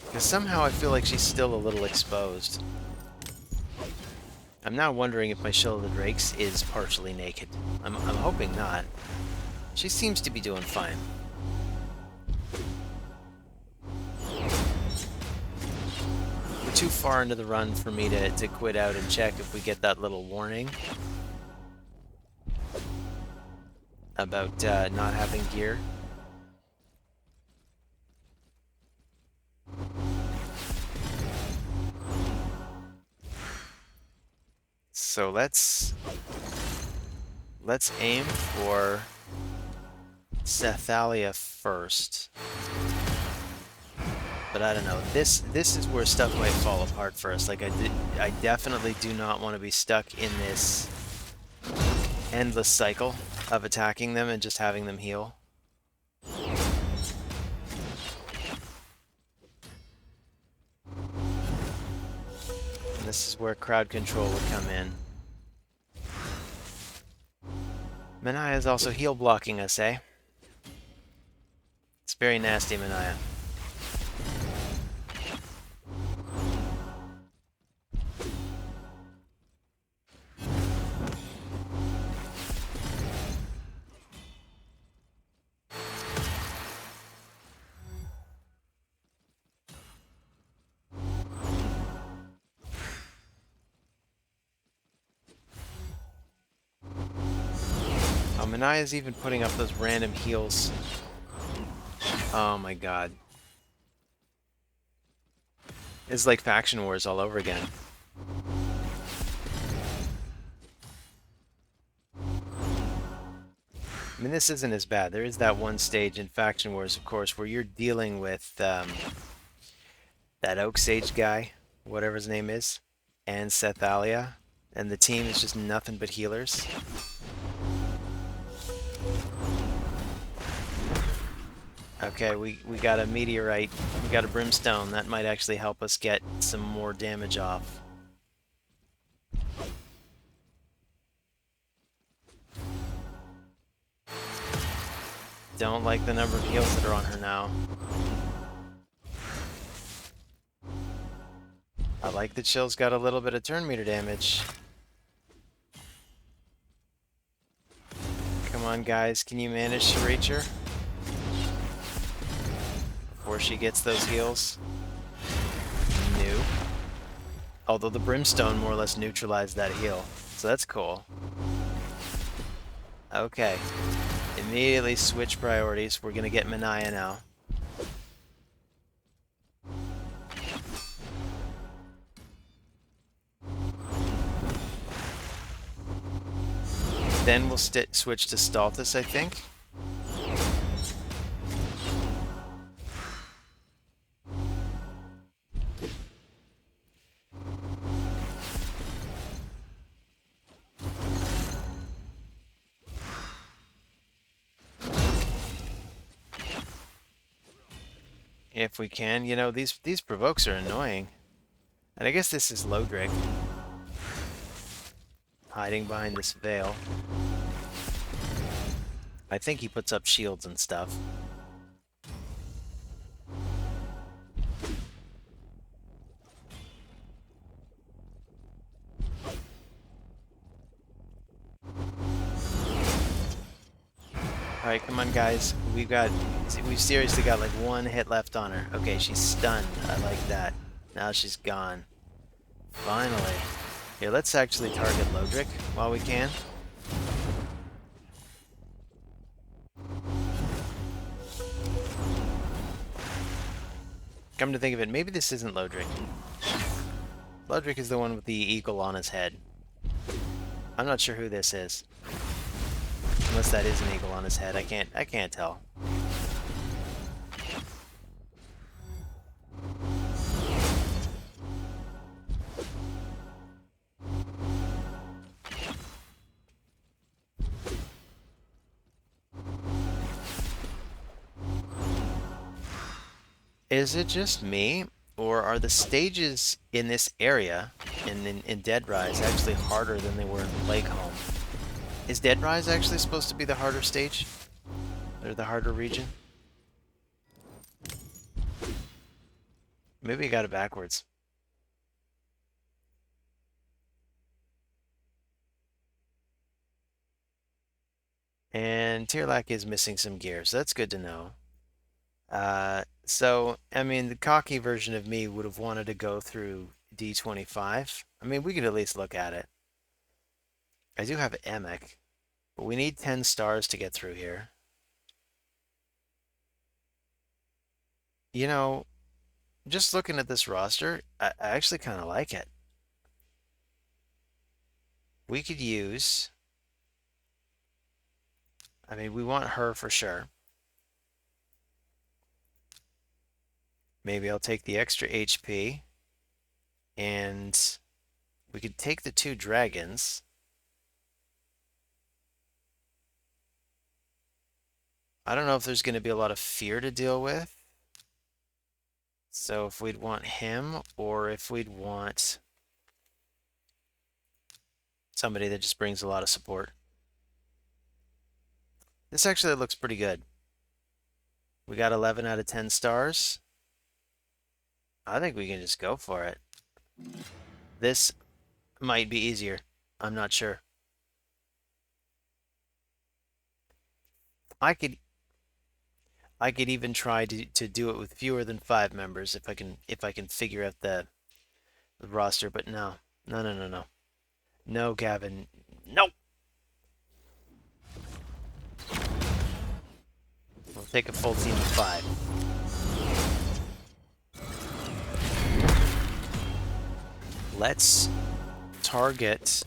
Because somehow I feel like she's still a little exposed. I'm now wondering if my Shill of the Drakes is partially naked. I'm hoping not. She seems to be doing fine. We're too far into the run for me to quit out and check if we get that little warning about not having gear. So let's aim for Sethalia first. But I don't know. This is where stuff might fall apart for us. Like I definitely do not want to be stuck in this endless cycle of attacking them and just having them heal. And this is where crowd control would come in. Manaya is also heal blocking us, eh? It's very nasty, Manaya. Oh, Manaya's even putting up those random heals. Oh my god. It's like Faction Wars all over again. I mean, this isn't as bad. There is that one stage in Faction Wars, of course, where you're dealing with that Oak Sage guy, whatever his name is, and Sethalia, and the team is just nothing but healers. Okay, we got a meteorite, we got a brimstone. That might actually help us get some more damage off. Don't like the number of heals that are on her now. I like that Chill's got a little bit of turn meter damage. Come on, guys, can you manage to reach her before she gets those heals? No. Although the brimstone more or less neutralized that heal, so that's cool. Okay. Immediately switch priorities. We're gonna get Manaya now. Then we'll switch to Staltus, I think. If we can. You know, these provokes are annoying. And I guess this is Lodric. Hiding behind this veil. I think he puts up shields and stuff. Alright, come on guys. We've seriously got like one hit left on her. Okay, she's stunned. I like that. Now she's gone. Finally. Here, let's actually target Lodric while we can. Come to think of it, maybe this isn't Lodric. Lodric is the one with the eagle on his head. I'm not sure who this is. Unless that is an eagle on his head. I can't tell. Is it just me, or are the stages in this area, in Deadrise, actually harder than they were in Lake Home? Is Deadrise actually supposed to be the harder stage? Or the harder region? Maybe I got it backwards. And Tirlac is missing some gears. That's good to know. So, I mean, the cocky version of me would have wanted to go through D25. I mean, we could at least look at it. I do have Emek, but we need 10 stars to get through here. You know, just looking at this roster, I actually kind of like it. We could use... I mean, we want her for sure. Maybe I'll take the extra HP. And we could take the 2 dragons. I don't know if there's going to be a lot of fear to deal with. So if we'd want him, or if we'd want somebody that just brings a lot of support. This actually looks pretty good. We got 11 out of 10 stars. I think we can just go for it. This might be easier. I'm not sure. I could even try to do it with fewer than 5 members if I can figure out the roster, but no. No. No, Gavin. Nope. We'll take a full team of 5. Let's target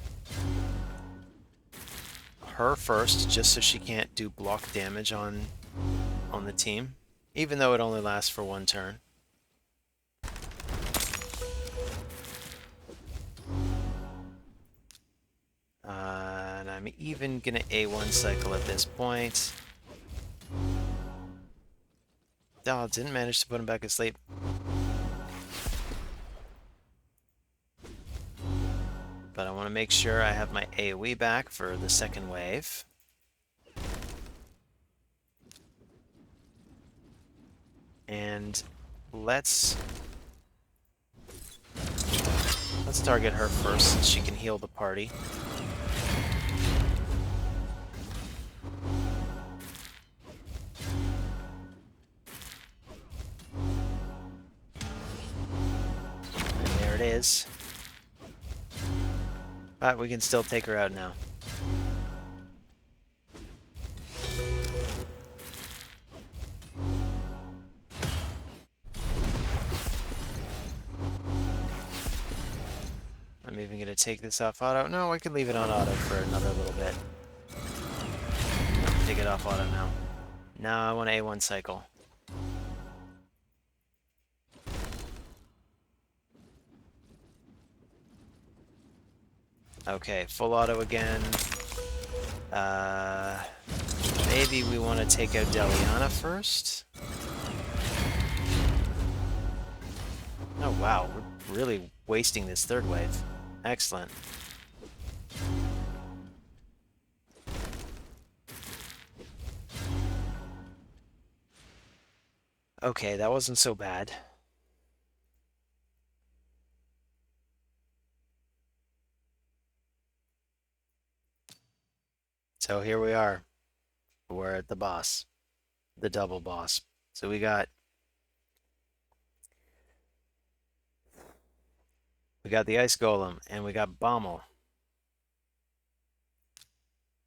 her first, just so she can't do block damage on the team, even though it only lasts for 1 turn. And I'm even gonna A1 cycle at this point. Oh, didn't manage to put him back asleep. But I want to make sure I have my AoE back for the second wave. And let's target her first, since she can heal the party. And there it is. But we can still take her out now. I'm even going to take this off auto. No, I could leave it on auto for another little bit. Take it off auto now. Now I want an A1 cycle. Okay, full auto again. Maybe we want to take out Deliana first. Oh wow, we're really wasting this third wave. Excellent. Okay, that wasn't so bad. So here we are. We're at the boss. The double boss. So we got the Ice Golem and we got Bommel.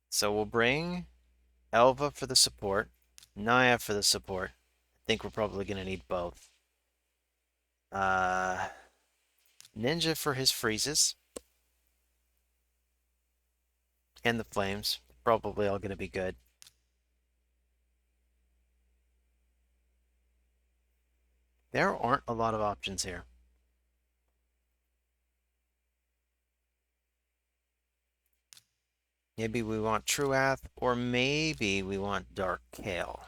So we'll bring Elva for the support, Naya for the support. I think we're probably going to need both. Ninja for his freezes. And the flames. Probably all going to be good. There aren't a lot of options here. Maybe we want Truath, or maybe we want Dark Kale.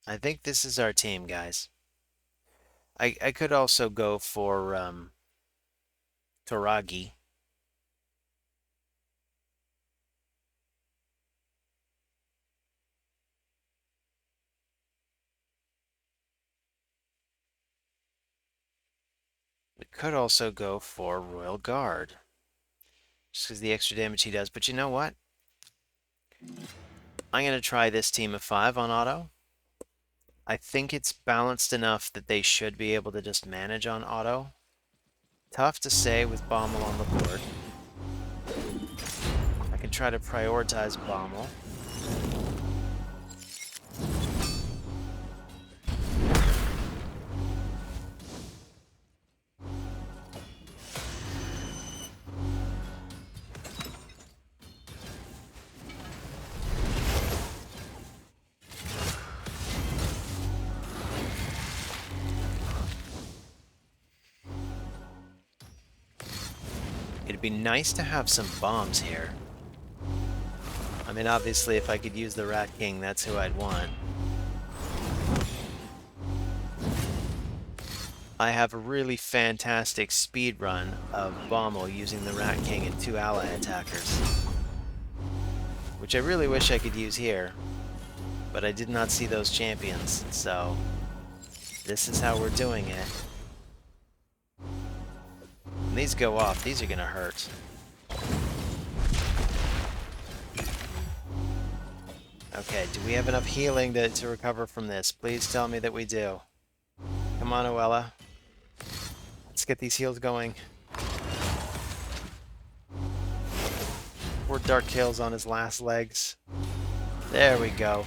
I think this is our team, guys. I could also go for Toragi. We could also go for Royal Guard. Just because the extra damage he does. But you know what? I'm going to try this team of 5 on auto. I think it's balanced enough that they should be able to just manage on auto. Tough to say with Bommel on the board. I can try to prioritize Bommel. It'd be nice to have some bombs here. I mean, obviously, if I could use the Rat King, that's who I'd want. I have a really fantastic speed run of Bommel using the Rat King and 2 ally attackers. Which I really wish I could use here. But I did not see those champions, so this is how we're doing it. When these go off, these are gonna hurt. Okay, do we have enough healing to recover from this? Please tell me that we do. Come on, Oella. Let's get these heals going. Poor Dark Kale's on his last legs. There we go.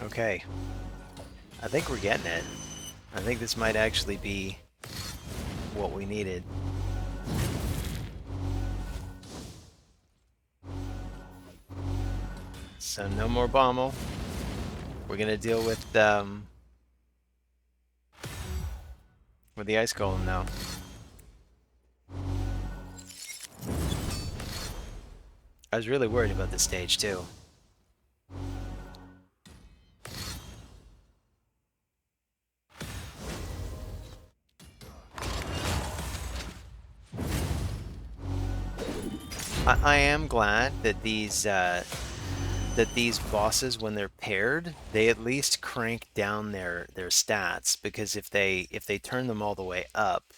Okay. I think we're getting it. I think this might actually be what we needed. So no more Bommel. We're gonna deal with the Ice Golem now. I was really worried about this stage too. I am glad that these bosses, when they're paired, they at least crank down their stats, because if they turn them all the way up,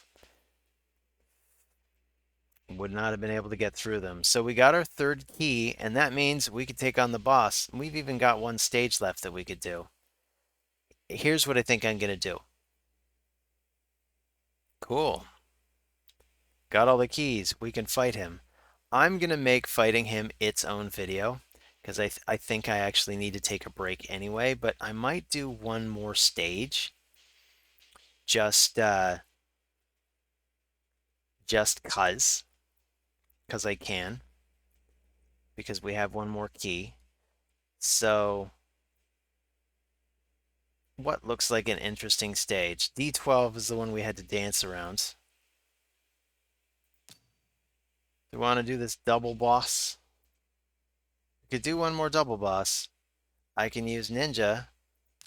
would not have been able to get through them. So we got our third key, and that means we could take on the boss. We've even got one stage left that we could do. Here's what I think I'm gonna do. Cool. Got all the keys. We can fight him. I'm going to make fighting him its own video because I think I actually need to take a break anyway, but I might do one more stage just just cuz I can because we have one more key. So, what looks like an interesting stage? D12 is the one we had to dance around. Do we want to do this double boss? We could do one more double boss. I can use Ninja.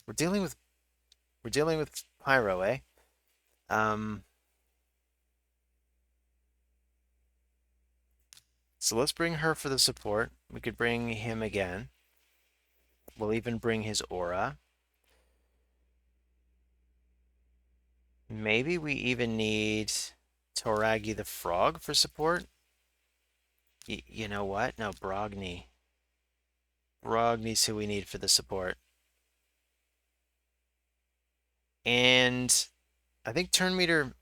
We're dealing with Pyro, eh? Um, so let's bring her for the support. We could bring him again. We'll even bring his aura. Maybe we even need Toragi the Frog for support. You know what? No, Brogni. Brogni's who we need for the support. And I think turn meter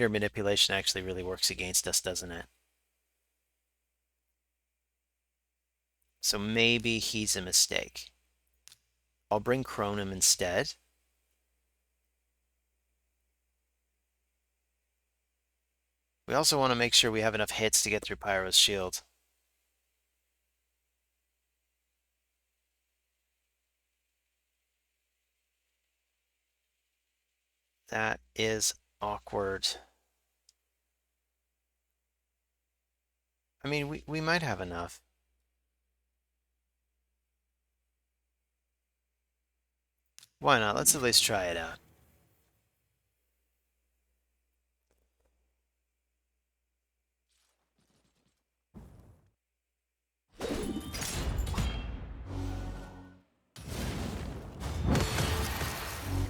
manipulation actually really works against us, doesn't it? So maybe he's a mistake. I'll bring Chronim instead. We also want to make sure we have enough hits to get through Pyro's shield. That is awkward. I mean, we might have enough. Why not? Let's at least try it out.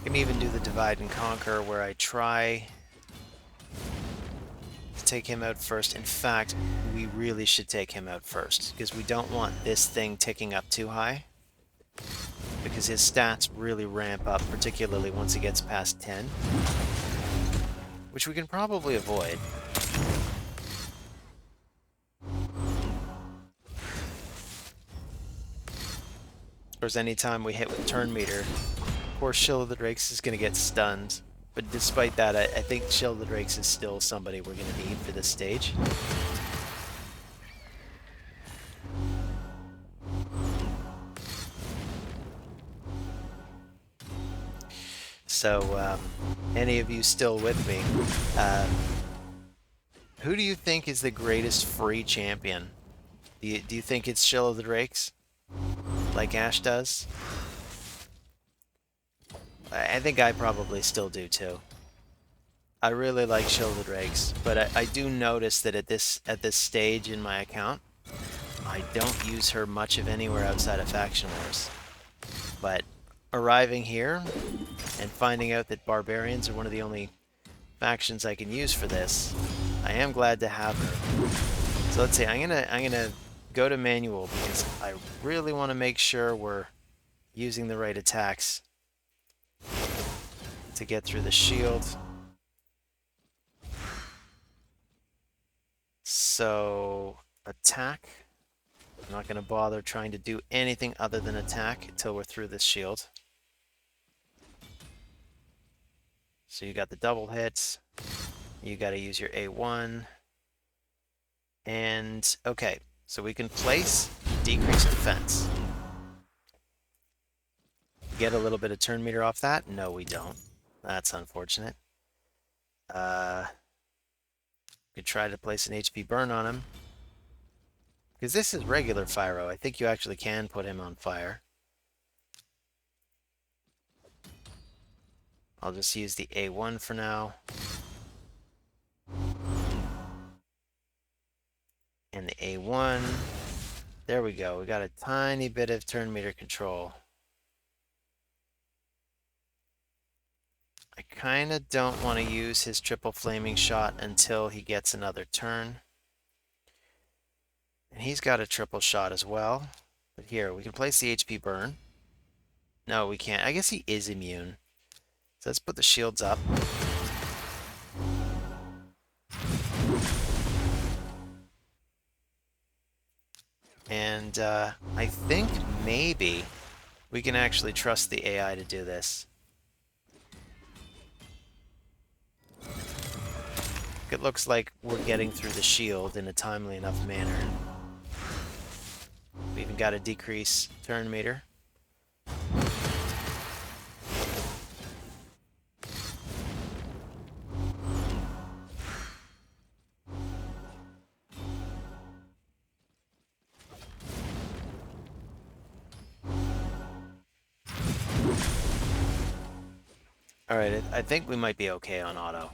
I can even do the divide and conquer where I try to take him out first. In fact, we really should take him out first because we don't want this thing ticking up too high because his stats really ramp up, particularly once he gets past 10, which we can probably avoid. Of course, anytime we hit with turn meter, poor Shield of the Drakes is going to get stunned. But despite that, I think Shield of the Drakes is still somebody we're going to need for this stage. So, any of you still with me? Who do you think is the greatest free champion? Do you think it's Shield of the Drakes? Like Ash does? I think I probably still do too. I really like Shield of the Drakes, but I do notice that at this stage in my account, I don't use her much of anywhere outside of Faction Wars. But arriving here and finding out that Barbarians are one of the only factions I can use for this, I am glad to have her. So let's see, I'm gonna go to manual because I really want to make sure we're using the right attacks to get through the shield. So, attack. I'm not going to bother trying to do anything other than attack until we're through this shield. So you got the double hits. You got to use your A1. And, okay, so we can place, decrease defense. Get a little bit of turn meter off that? No, we don't. That's unfortunate. Could try to place an HP burn on him. Because this is regular Fyro. I think you actually can put him on fire. I'll just use the A1 for now. And the A1. There we go. We got a tiny bit of turn meter control. I kind of don't want to use his triple flaming shot until he gets another turn. And he's got a triple shot as well. But here, we can place the HP burn. No, we can't. I guess he is immune. So let's put the shields up. And I think maybe we can actually trust the AI to do this. It looks like we're getting through the shield in a timely enough manner. We even got a decrease turn meter. All right, I think we might be okay on auto.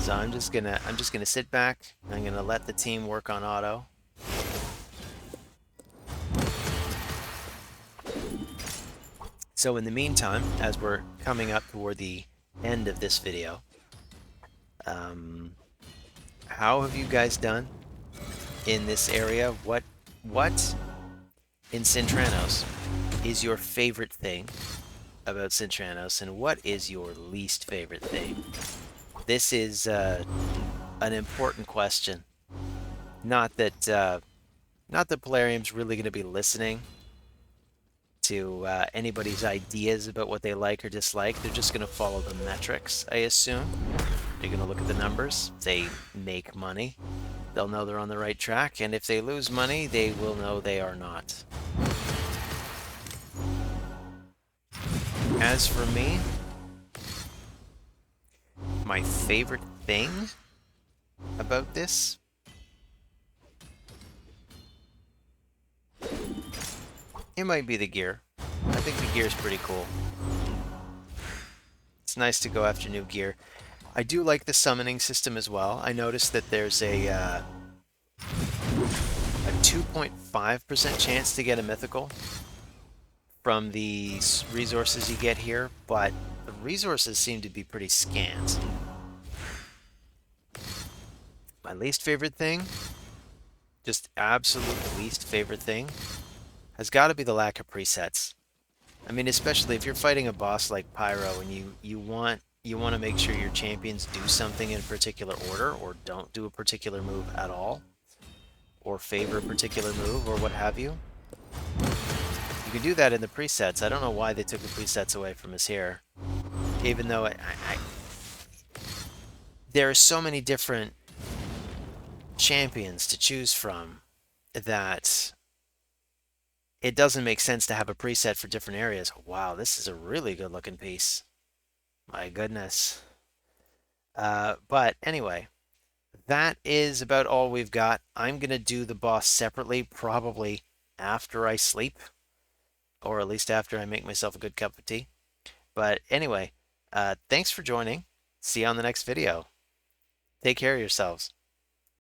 So I'm just gonna sit back. I'm gonna let the team work on auto. So in the meantime, as we're coming up toward the end of this video, how have you guys done in this area? What in Sintranos is your favorite thing about Sintranos, and what is your least favorite thing? This is an important question. Not that not that Polarium's really going to be listening to anybody's ideas about what they like or dislike. They're just going to follow the metrics, I assume. They're going to look at the numbers. If they make money, they'll know they're on the right track, and if they lose money, they will know they are not. As for me, my favorite thing about this, it might be the gear. I think the gear is pretty cool. It's nice to go after new gear. I do like the summoning system as well. I noticed that there's a 2.5% chance to get a mythical from the resources you get here, but the resources seem to be pretty scant. My least favorite thing, just absolute least favorite thing, has got to be the lack of presets. I mean, especially if you're fighting a boss like Pyro and you want to make sure your champions do something in a particular order or don't do a particular move at all, or favor a particular move or what have you. You can do that in the presets. I don't know why they took the presets away from us here, even though there are so many different champions to choose from that it doesn't make sense to have a preset for different areas. Wow, this is a really good looking piece. My goodness. But anyway, that is about all we've got. I'm going to do the boss separately, probably after I sleep, or at least after I make myself a good cup of tea. But anyway, thanks for joining. See you on the next video. Take care of yourselves.